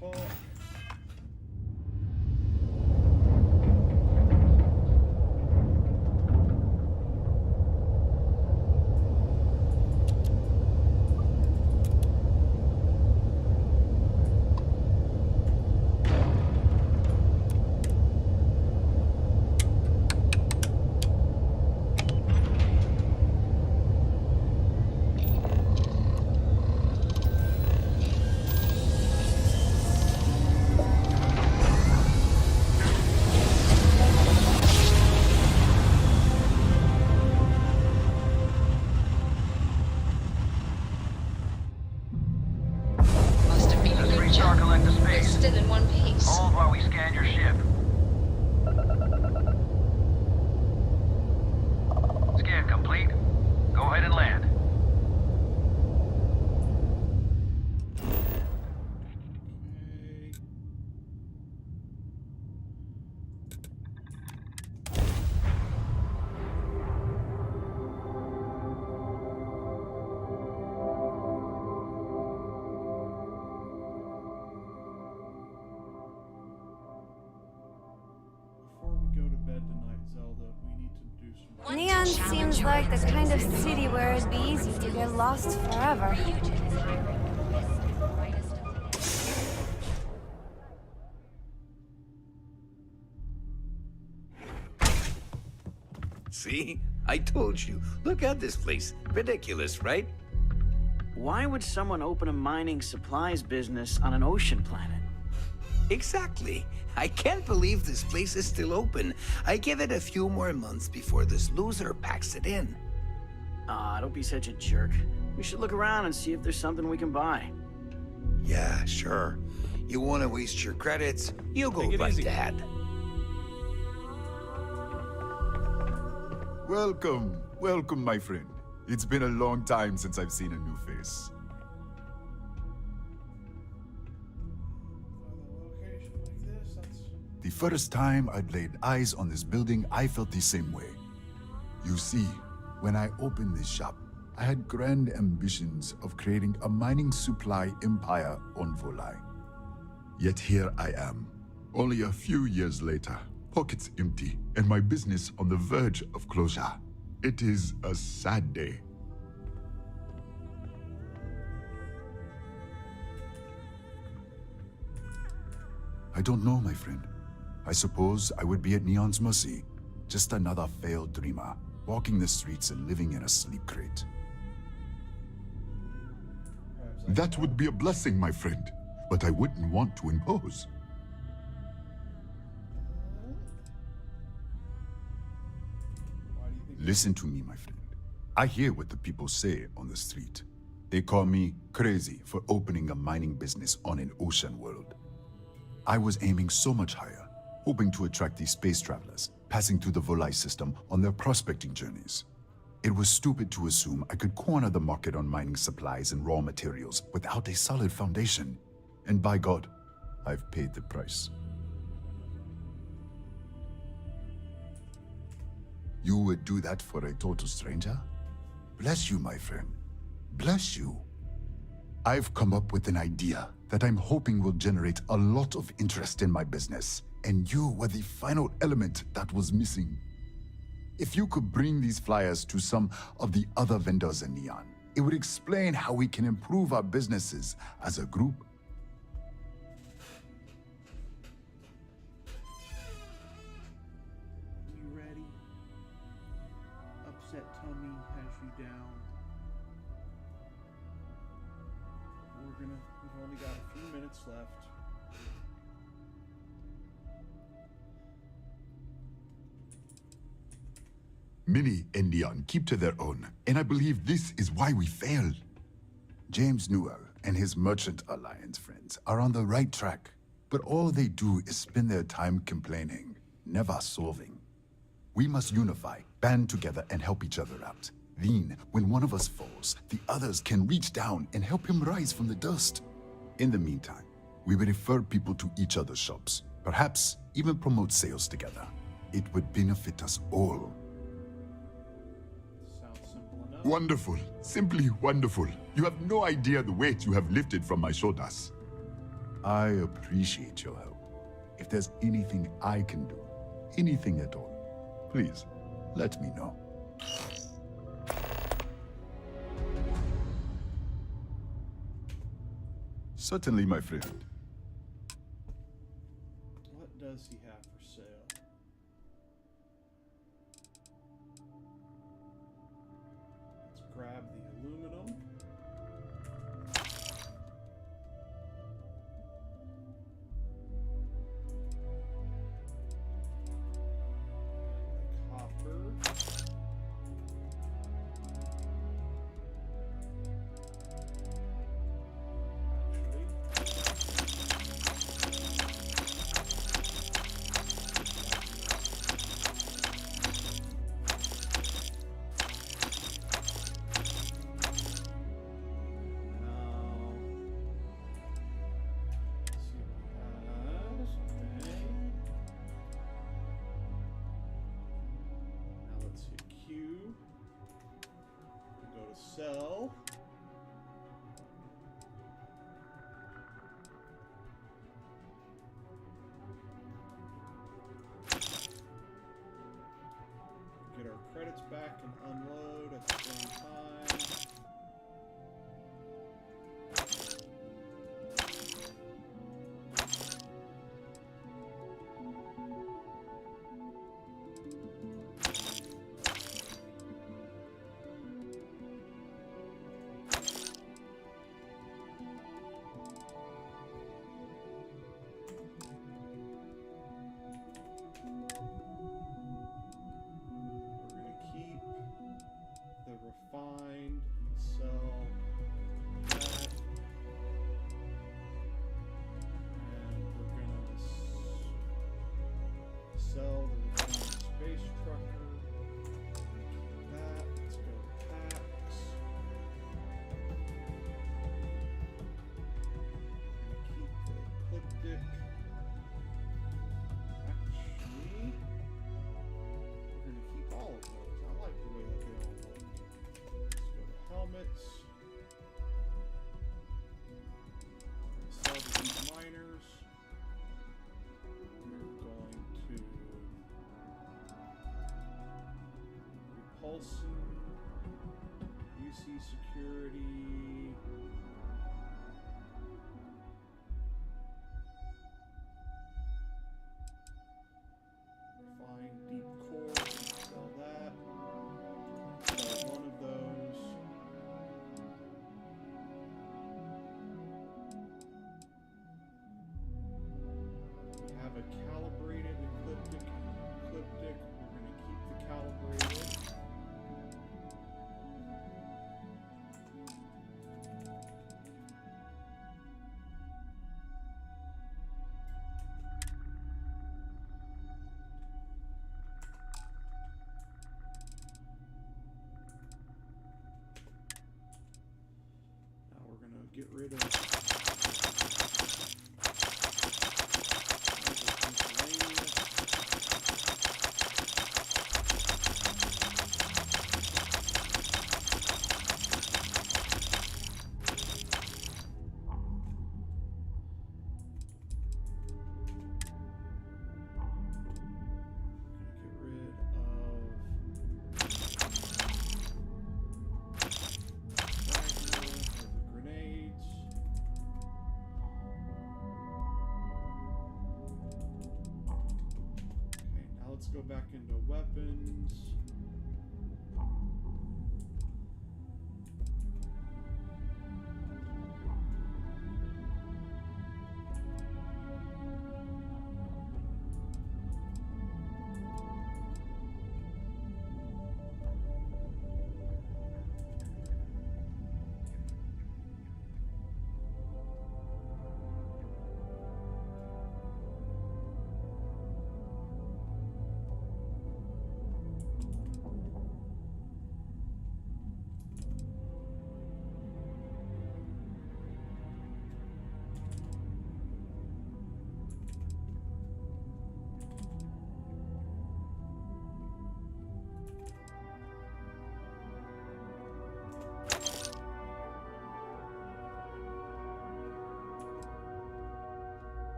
talk. Must have been a good Star job. collector But space. still in one piece. Hold while we scan your ship. Scan complete. Go ahead and land. Before we go to bed tonight, Zelda, we need to do some... Neon seems like the kind of city where it'd be easy to get lost forever. See? I told you. Look at this place. Ridiculous, right? Why would someone open a mining supplies business on an ocean planet? Exactly. I can't believe this place is still open. I give it a few more months before this loser packs it in. Ah, don't be such a jerk. We should look around and see if there's something we can buy. Yeah, sure. You want to waste your credits? You go right ahead. Welcome. Welcome, my friend. It's been a long time since I've seen a new face. The first time I'd laid eyes on this building, I felt the same way. You see, when I opened this shop, I had grand ambitions of creating a mining supply empire on Volai. Yet here I am, only a few years later, pockets empty, and my business on the verge of closure. It is a sad day. I don't know, my friend. I suppose I would be at Neon's mercy. Just another failed dreamer, walking the streets and living in a sleep crate. That would be a blessing, my friend, but I wouldn't want to impose. Listen to me, my friend. I hear what the people say on the street. They call me crazy for opening a mining business on an ocean world. I was aiming so much higher, hoping to attract these space travelers, passing through the Volai system on their prospecting journeys. It was stupid to assume I could corner the market on mining supplies and raw materials without a solid foundation. And by God, I've paid the price. You would do that for a total stranger? Bless you, my friend. Bless you. I've come up with an idea that I'm hoping will generate a lot of interest in my business, and you were the final element that was missing. If you could bring these flyers to some of the other vendors in Neon, it would explain how we can improve our businesses as a group. You ready? Upset tummy has you down. We've only got a few minutes left. Minnie and Neon keep to their own, and I believe this is why we failed. James Newell and his Merchant Alliance friends are on the right track, but all they do is spend their time complaining, never solving. We must unify, band together, and help each other out. Then, when one of us falls, the others can reach down and help him rise from the dust. In the meantime, we will refer people to each other's shops, perhaps even promote sales together. It would benefit us all. Wonderful. Simply wonderful. You have no idea the weight you have lifted from my shoulders. I appreciate your help. If there's anything I can do, anything at all, please, let me know. Certainly, my friend. What does he have for sale? Let's grab the aluminum. The copper. Sell. Get our credits back and unload at the same time. Refined and sell that, and we're gonna sell the refined space trucker. That, let's go packs. Keep the ecliptic. Actually, we're gonna keep all of those. I like the way that they all look. Helmets. Sell the deep miners. We're going to repulsion, UC security. Refine deep core. Sell that. Sell one of those. Have a calibrated ecliptic. We're going to keep the calibrated. Now we're going to get rid of go back into weapons.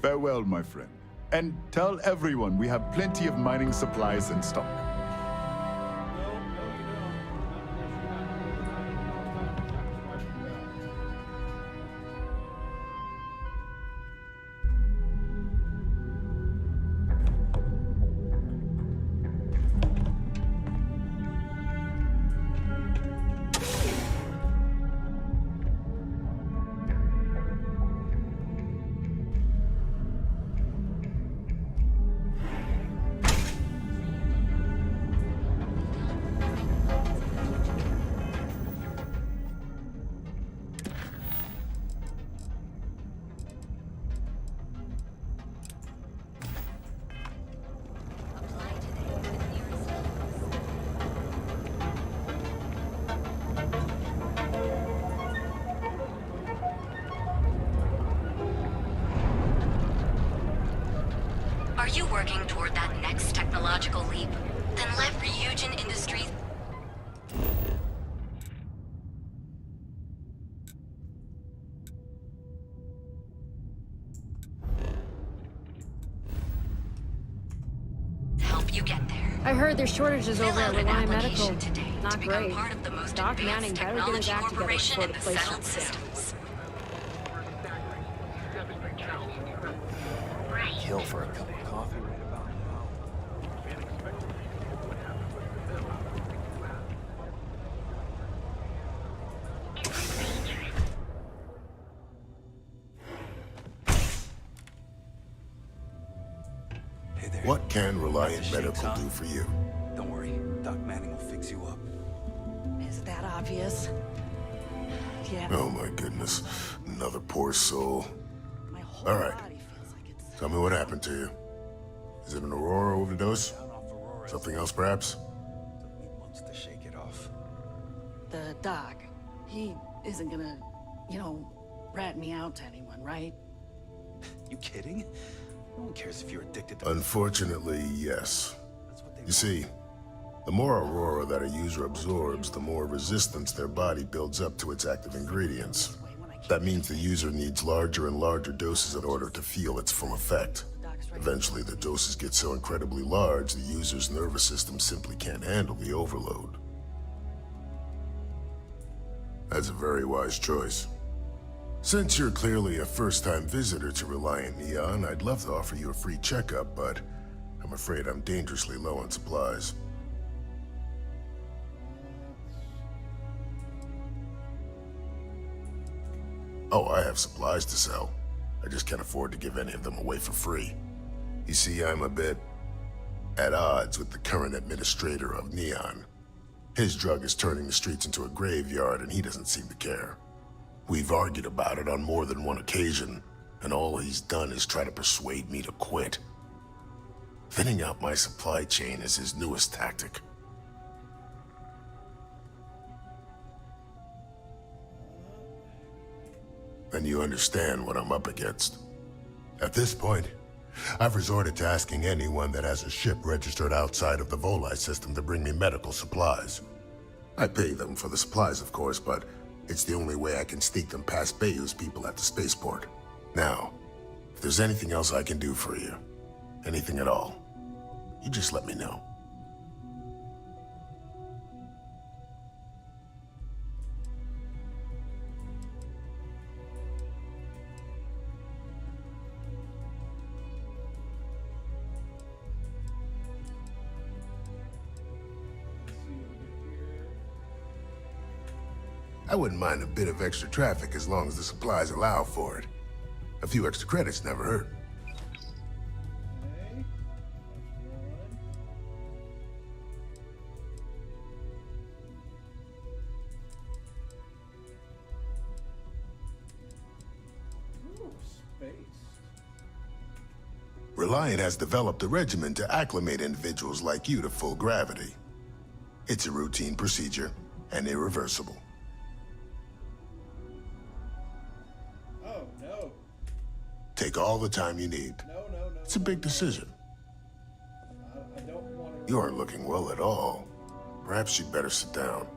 Farewell, my friend. And tell everyone we have plenty of mining supplies in stock. Are you working toward that next technological leap? Then let Ryujin Industries... help you get there. I heard there's shortages Fill over at out an Reliant application Medical. today to Not become great. part of the most Doc Manning advanced better get his technology act together corporation before in the the place settled shuts down. systems. Kill for a cup of coffee right about now. Hey there. What can Reliant Medical do for you? Don't worry, Doc Manning will fix you up. Is that obvious? Yeah. Oh my goodness. Another poor soul. All right. Tell me what happened to you. Is it an Aurora overdose? Something else, perhaps? Wants to shake it off. The doc, he isn't gonna, rat me out to anyone, right? You kidding? No one cares if you're addicted to... Unfortunately, yes. You see, the more Aurora that a user absorbs, the more resistance their body builds up to its active ingredients. That means the user needs larger and larger doses in order to feel its full effect. Eventually, the doses get so incredibly large, the user's nervous system simply can't handle the overload. That's a very wise choice. Since you're clearly a first-time visitor to Reliant Neon, I'd love to offer you a free checkup, but I'm afraid I'm dangerously low on supplies. Oh, I have supplies to sell. I just can't afford to give any of them away for free. You see, I'm a bit at odds with the current administrator of Neon. His drug is turning the streets into a graveyard, and he doesn't seem to care. We've argued about it on more than one occasion, and all he's done is try to persuade me to quit. Thinning out my supply chain is his newest tactic. Then you understand what I'm up against. At this point, I've resorted to asking anyone that has a ship registered outside of the Volii system to bring me medical supplies. I pay them for the supplies, of course, but it's the only way I can sneak them past Bayou's people at the spaceport. Now, if there's anything else I can do for you, anything at all, you just let me know. I wouldn't mind a bit of extra traffic as long as the supplies allow for it. A few extra credits never hurt. Okay. Ooh, space. Reliant has developed a regimen to acclimate individuals like you to full gravity. It's a routine procedure and irreversible. Oh, no. Take all the time you need. No. It's a big decision. I don't want to... You aren't looking well at all. Perhaps you'd better sit down.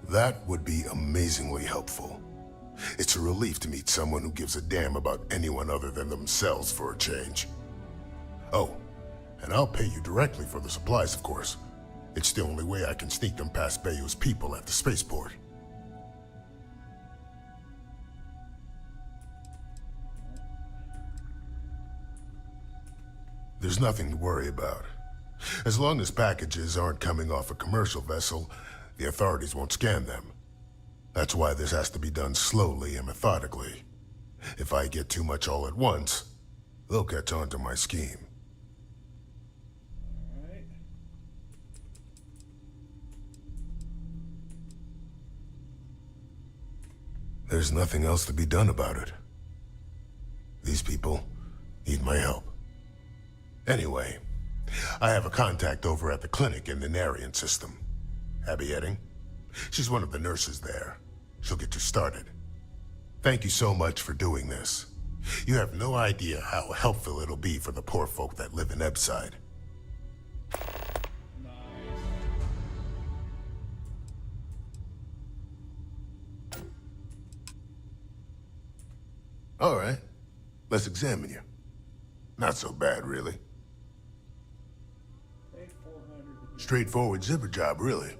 That would be amazingly helpful. It's a relief to meet someone who gives a damn about anyone other than themselves for a change. Oh, and I'll pay you directly for the supplies, of course. It's the only way I can sneak them past Bayou's people at the spaceport. There's nothing to worry about. As long as packages aren't coming off a commercial vessel, the authorities won't scan them. That's why this has to be done slowly and methodically. If I get too much all at once, they'll catch on to my scheme. Alright. There's nothing else to be done about it. These people need my help. Anyway, I have a contact over at the clinic in the Narian system. Abby Edding. She's one of the nurses there. She'll get you started. Thank you so much for doing this. You have no idea how helpful it'll be for the poor folk that live in Ebside. All right, let's examine you. Not so bad, really. Straightforward zipper job, really.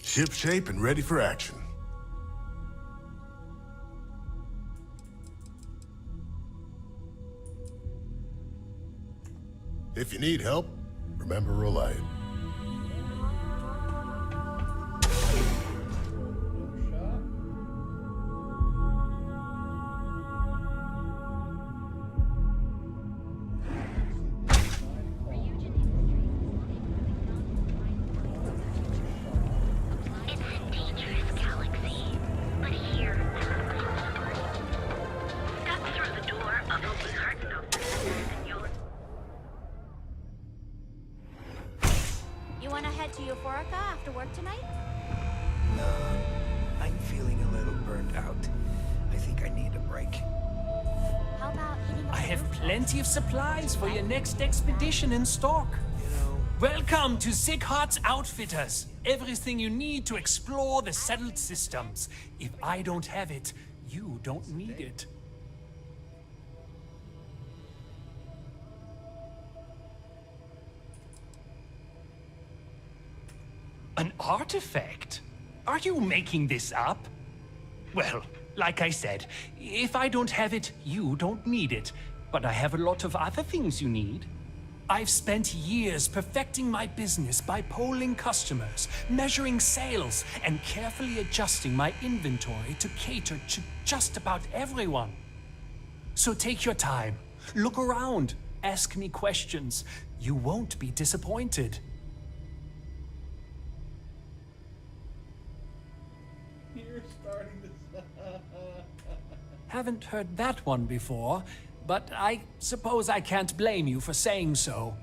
Ship shape and ready for action. If you need help, remember Reliant. You want to head to Euphorica after work tonight? No, I'm feeling a little burnt out. I think I need a break. How about hitting up I the have rooftop? plenty of supplies for your next expedition in stock. Welcome to Sighart's Outfitters. Everything you need to explore the settled systems. If I don't have it, you don't need it. An artifact? Are you making this up? Well, like I said, if I don't have it, you don't need it. But I have a lot of other things you need. I've spent years perfecting my business by polling customers, measuring sales, and carefully adjusting my inventory to cater to just about everyone. So take your time, look around, ask me questions. You won't be disappointed. You're starting to... Haven't heard that one before, but I suppose I can't blame you for saying so.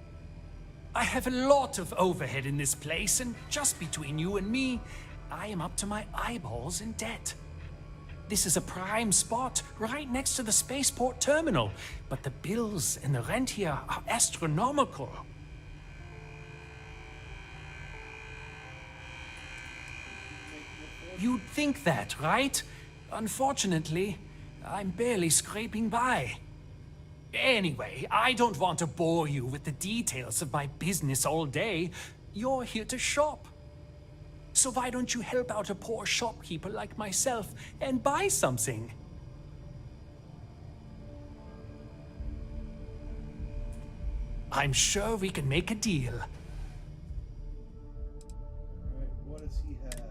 I have a lot of overhead in this place, and just between you and me, I am up to my eyeballs in debt. This is a prime spot, right next to the spaceport terminal, but the bills and the rent here are astronomical. You'd think that, right? Unfortunately, I'm barely scraping by. Anyway, I don't want to bore you with the details of my business all day. You're here to shop. So why don't you help out a poor shopkeeper like myself and buy something? I'm sure we can make a deal. Alright, what does he have?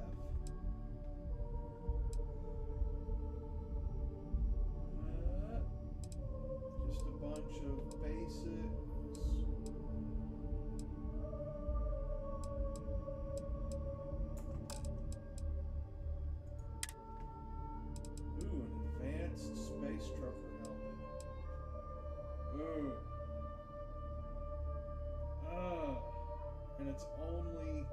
Just a bunch of basics. Ooh, an advanced space trucker helmet. Ooh. And it's only...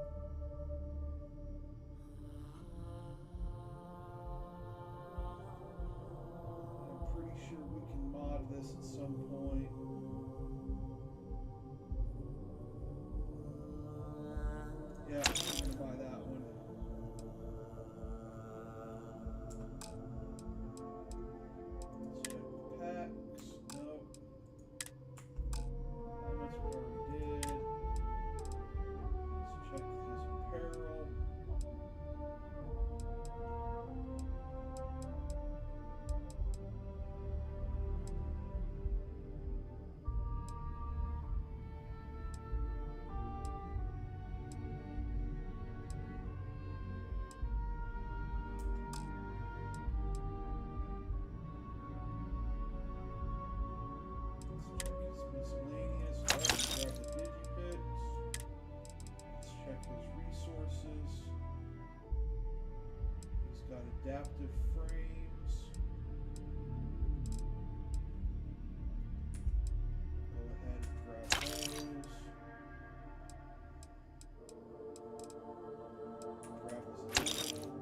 I'm pretty sure we can mod this at some point. Yeah, I'm gonna buy that one. adaptive frames. Go ahead and grab those. Grab this little.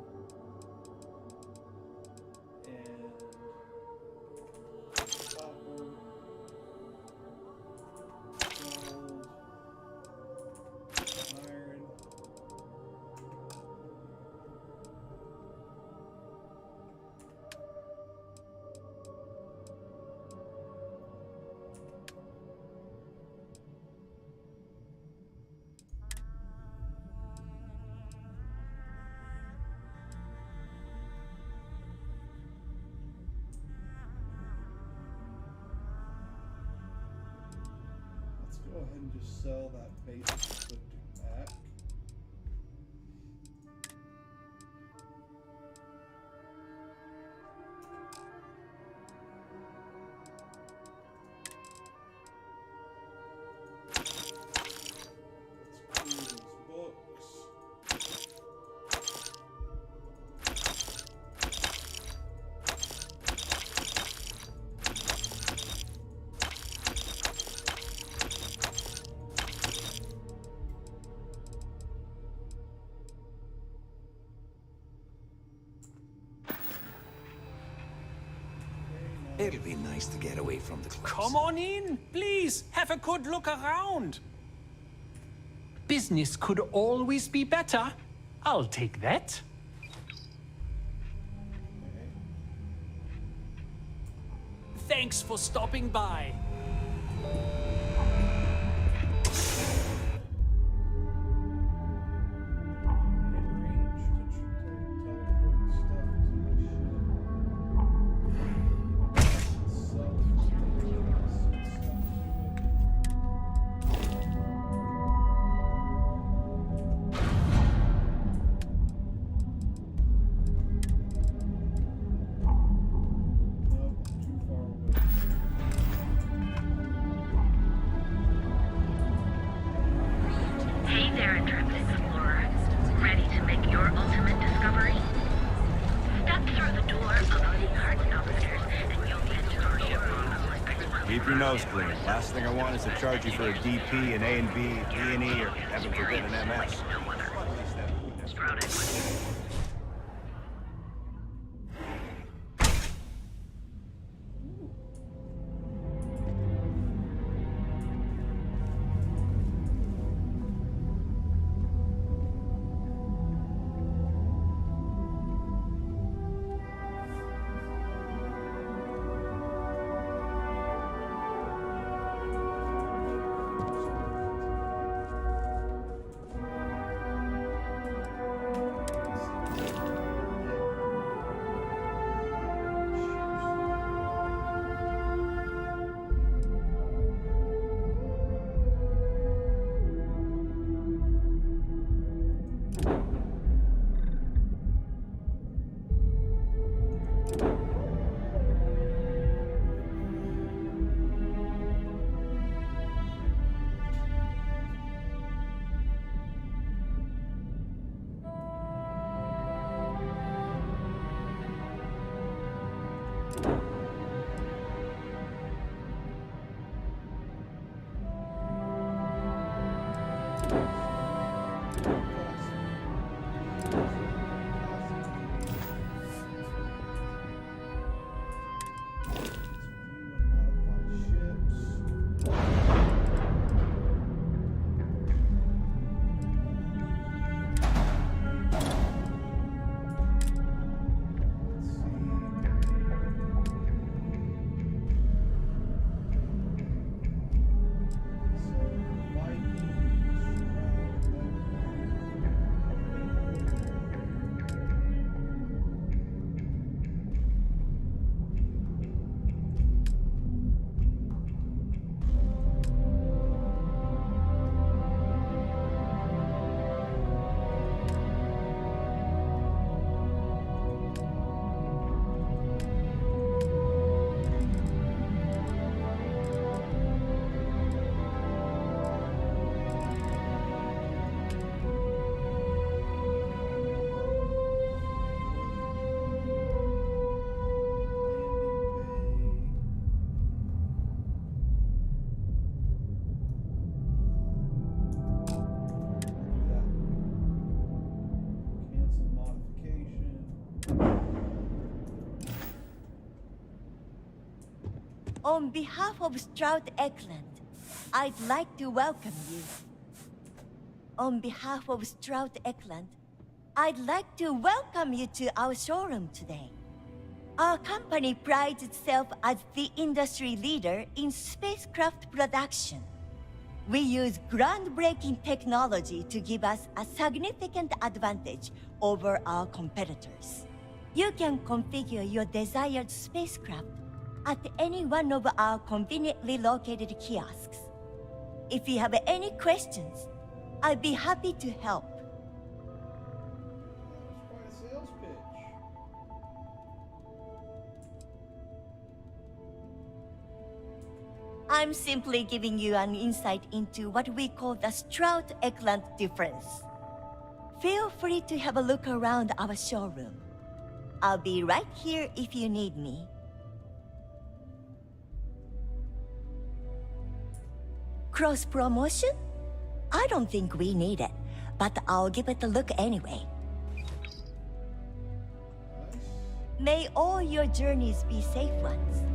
And copper. Gold. Iron. Let's go ahead and just sell that basic equipment back. Let's clear these books. It'll be nice to get away from the clubs. Come on in, please. Have a good look around. Business could always be better. I'll take that. Thanks for stopping by. Hey there, intrepid explorer. Ready to make your ultimate discovery? Step through the door of the garden officers and you'll get to our ship. Keep your nose clean. Last thing I want is to charge you for a DP, an A and B, E&E, or heaven forbid an MS. On behalf of Stroud Eckland, I'd like to welcome you. On behalf of Stroud Eckland, I'd like to welcome you to our showroom today. Our company prides itself as the industry leader in spacecraft production. We use groundbreaking technology to give us a significant advantage over our competitors. You can configure your desired spacecraft at any one of our conveniently located kiosks. If you have any questions, I'd be happy to help. Quite a sales pitch. I'm simply giving you an insight into what we call the Stroud-Eckland difference. Feel free to have a look around our showroom. I'll be right here if you need me. Cross-promotion? I don't think we need it, but I'll give it a look anyway. May all your journeys be safe ones.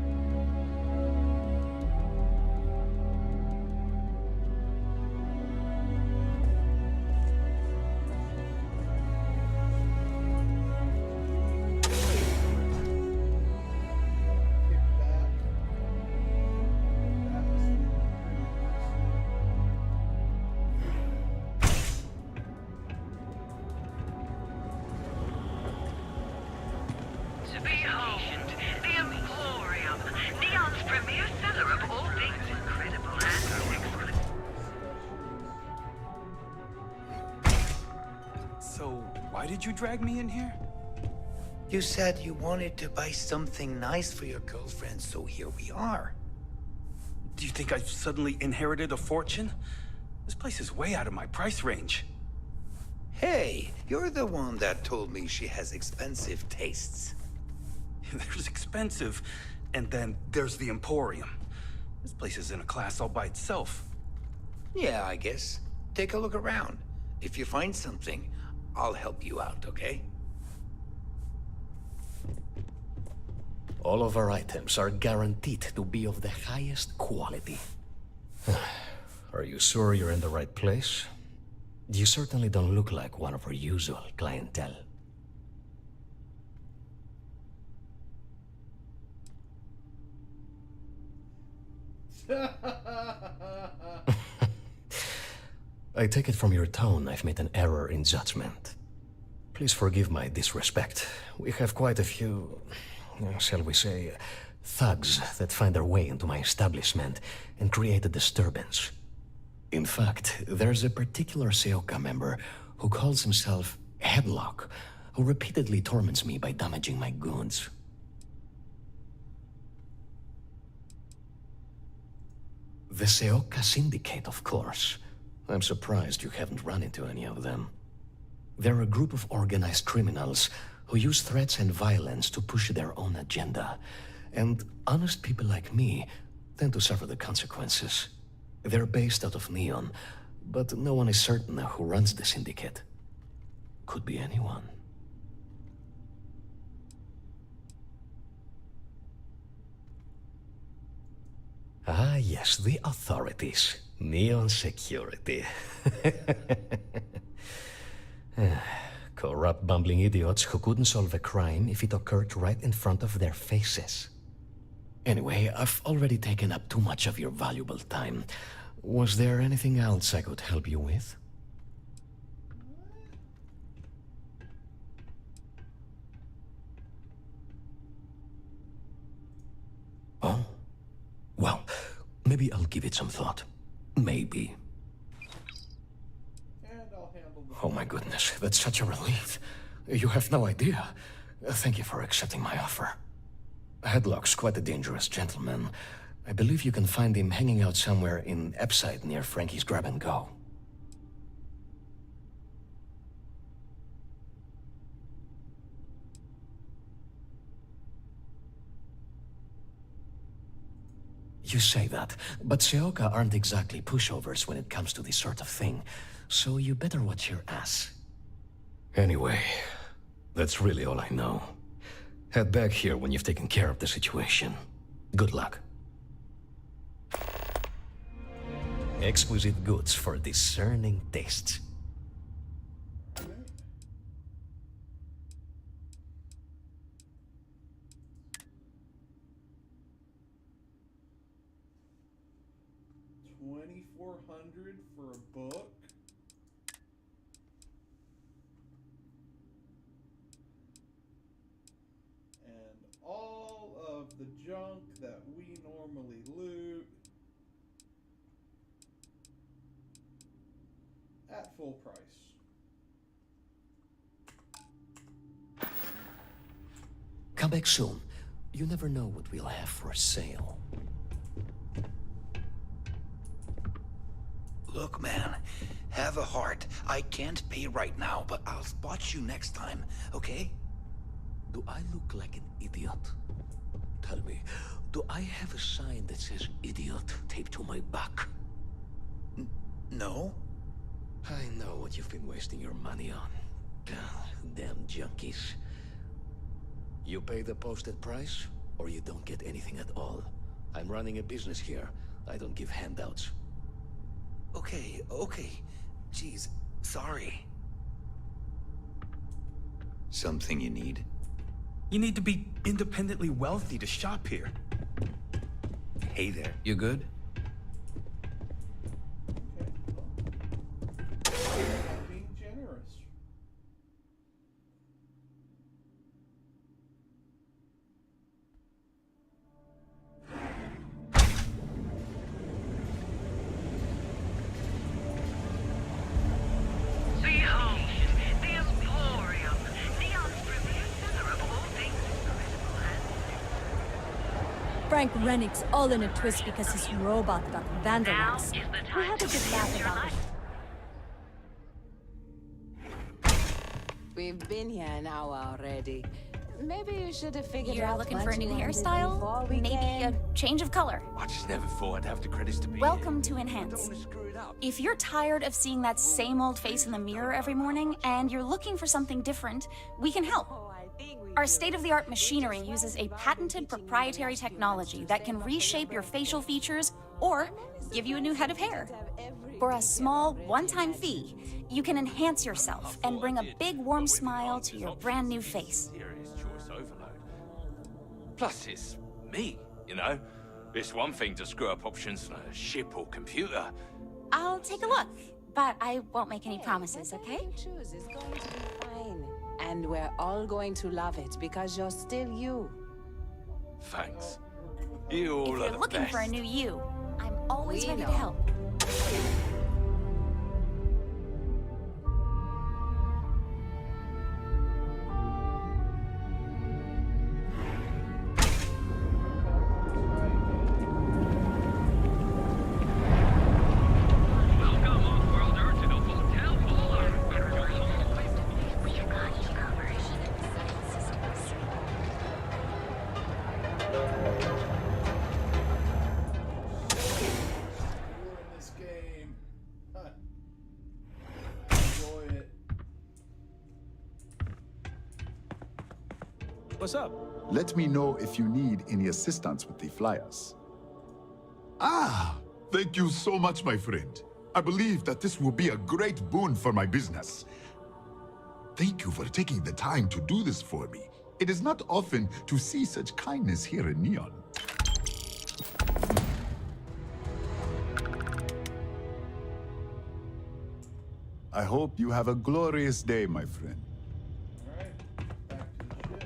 Behold, the Emporium, Neon's premier seller of all things incredible and exclusive. So, why did you drag me in here? You said you wanted to buy something nice for your girlfriend, so here we are. Do you think I've suddenly inherited a fortune? This place is way out of my price range. Hey, you're the one that told me she has expensive tastes. There's expensive, and then there's the Emporium. This place is in a class all by itself. Yeah, I guess. Take a look around. If you find something, I'll help you out, okay? All of our items are guaranteed to be of the highest quality. Are you sure you're in the right place? You certainly don't look like one of our usual clientele. I take it from your tone I've made an error in judgment. Please forgive my disrespect. We have quite a few, shall we say, thugs that find their way into my establishment and create a disturbance. In fact, there's a particular Seoka member who calls himself Headlock, who repeatedly torments me by damaging my goods. The Seoka Syndicate, of course. I'm surprised you haven't run into any of them. They're a group of organized criminals who use threats and violence to push their own agenda. And honest people like me tend to suffer the consequences. They're based out of Neon, but no one is certain who runs the syndicate. Could be anyone. Ah, yes, the authorities. Neon security. Corrupt, bumbling idiots who couldn't solve a crime if it occurred right in front of their faces. Anyway, I've already taken up too much of your valuable time. Was there anything else I could help you with? Oh? Well, maybe I'll give it some thought. Maybe. Oh my goodness, that's such a relief. You have no idea. Thank you for accepting my offer. Headlock's quite a dangerous gentleman. I believe you can find him hanging out somewhere in Epside near Frankie's Grab and Go. You say that, but Seoka aren't exactly pushovers when it comes to this sort of thing, so you better watch your ass. Anyway, that's really all I know. Head back here when you've taken care of the situation. Good luck. Exquisite goods for discerning tastes. $2,400 for a book. And all of the junk that we normally loot at full price. Come back soon. You never know what we'll have for sale. Look, man, have a heart. I can't pay right now, but I'll spot you next time, okay? Do I look like an idiot? Tell me, do I have a sign that says idiot taped to my back? No? I know what you've been wasting your money on. Damn junkies. You pay the posted price, or you don't get anything at all. I'm running a business here. I don't give handouts. Okay. Jeez, sorry. Something you need? You need to be independently wealthy to shop here. Hey there. You good? Being generous. Behold, the Emporium, Neon's premier center of all things incredible and Frank Rennick's all in a twist because his robot got vandalized. Now is the We time had a to good laugh choose your about it. life. We've been here an hour already. Maybe you should have figured You're out looking what for a you new wanted hairstyle? before we Maybe came. a change of color? I just never thought I'd have the credits to be Welcome to Enhance. screw it up. If you're tired of seeing that same old face in the mirror every morning and you're looking for something different, we can help. Our state-of-the-art machinery uses a patented proprietary technology that can reshape your facial features or give you a new head of hair. For a small, one-time fee, you can enhance yourself and bring a big, warm smile to your brand new face. Serious choice overload. Plus, it's me, you know? It's one thing to screw up options on a ship or computer. I'll take a look, but I won't make any promises, okay? You choose is going to be fine. And we're all going to love it because you're still you. Thanks. You all If are you're the looking best. for a new you, I'm always We ready know. to help. Welcome, off-worlder, to the Hotel Polar. Your home away from We've got you covered. Systems. We're in this game. Huh. Enjoy it. What's up? Let me know if you need any assistance with the flyers. Ah! Thank you so much, my friend. I believe that this will be a great boon for my business. Thank you for taking the time to do this for me. It is not often to see such kindness here in Neon. I hope you have a glorious day, my friend. Alright, back to the ship.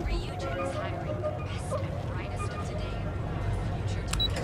Ryujin is hiring the best and brightest of today and future today.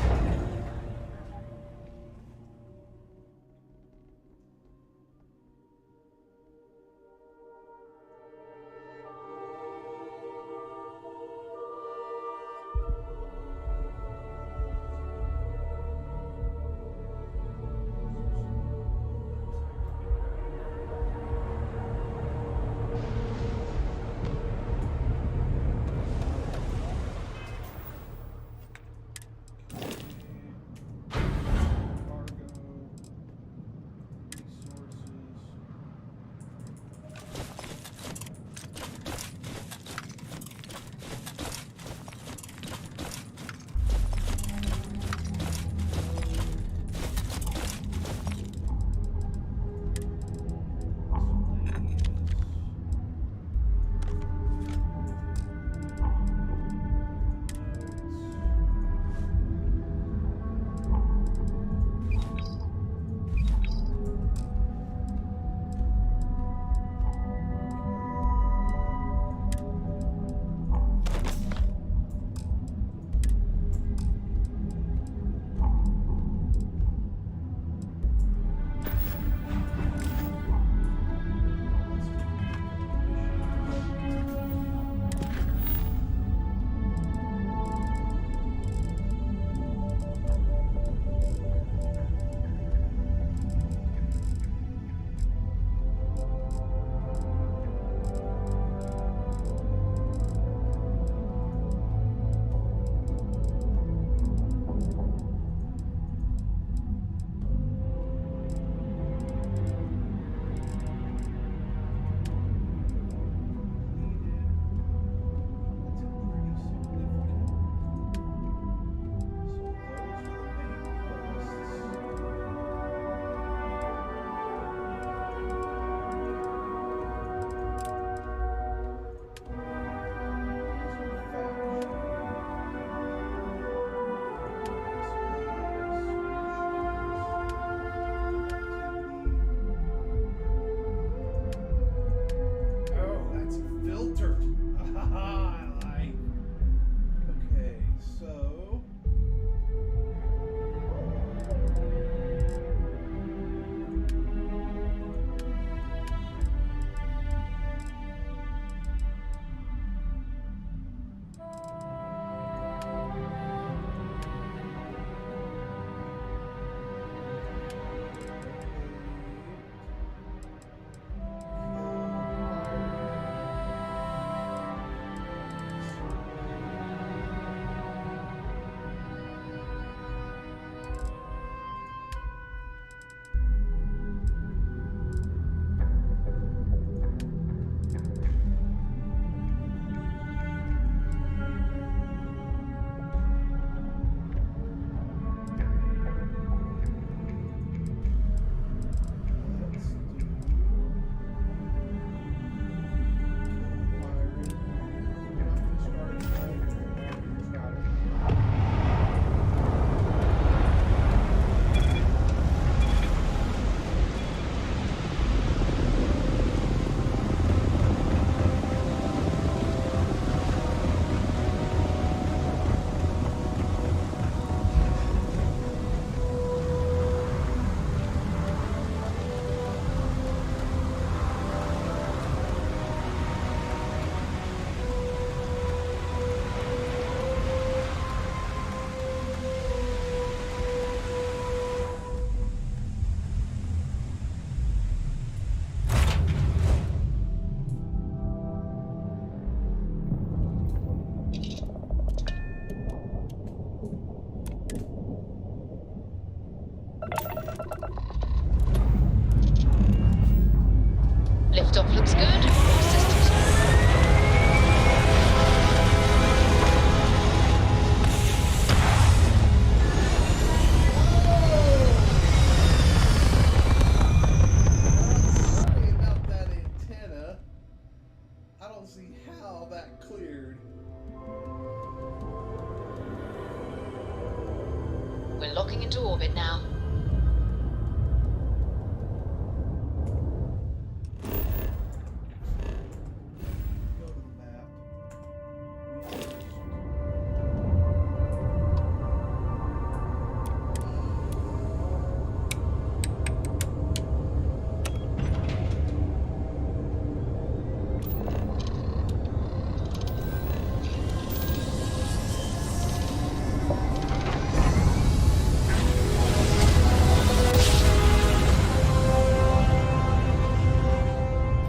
We're locking into orbit now.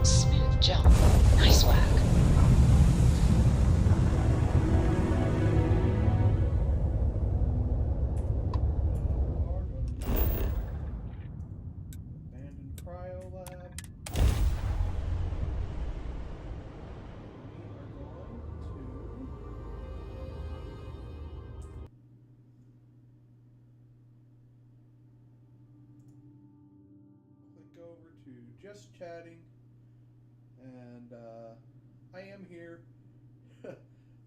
Smooth jump. Nice work. Abandoned cryo lab. Click over to just chatting, and I am here.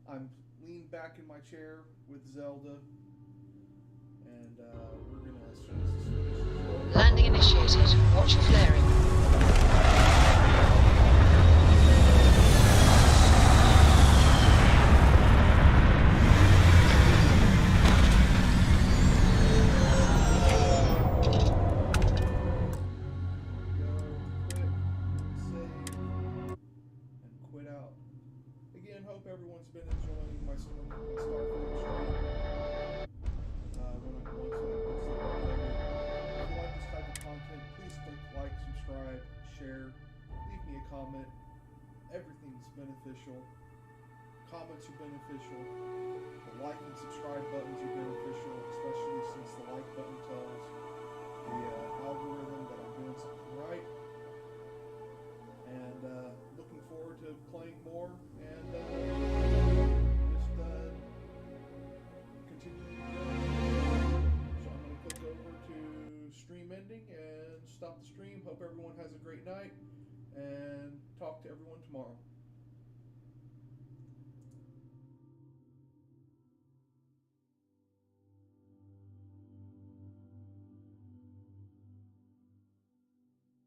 I'm leaned back in my chair with Zelda, and we're gonna, as soon as this finishes, Landing initiated. Watch for flaring. quit out. Again, hope everyone's been enjoying my Starfield stream. Once it's uploaded. If you like this type of content, please click like, subscribe, share, leave me a comment. Everything's beneficial. Comments are beneficial. The like and subscribe buttons are beneficial, especially since the like button tells the algorithm that I'm doing something right. And looking forward to playing more.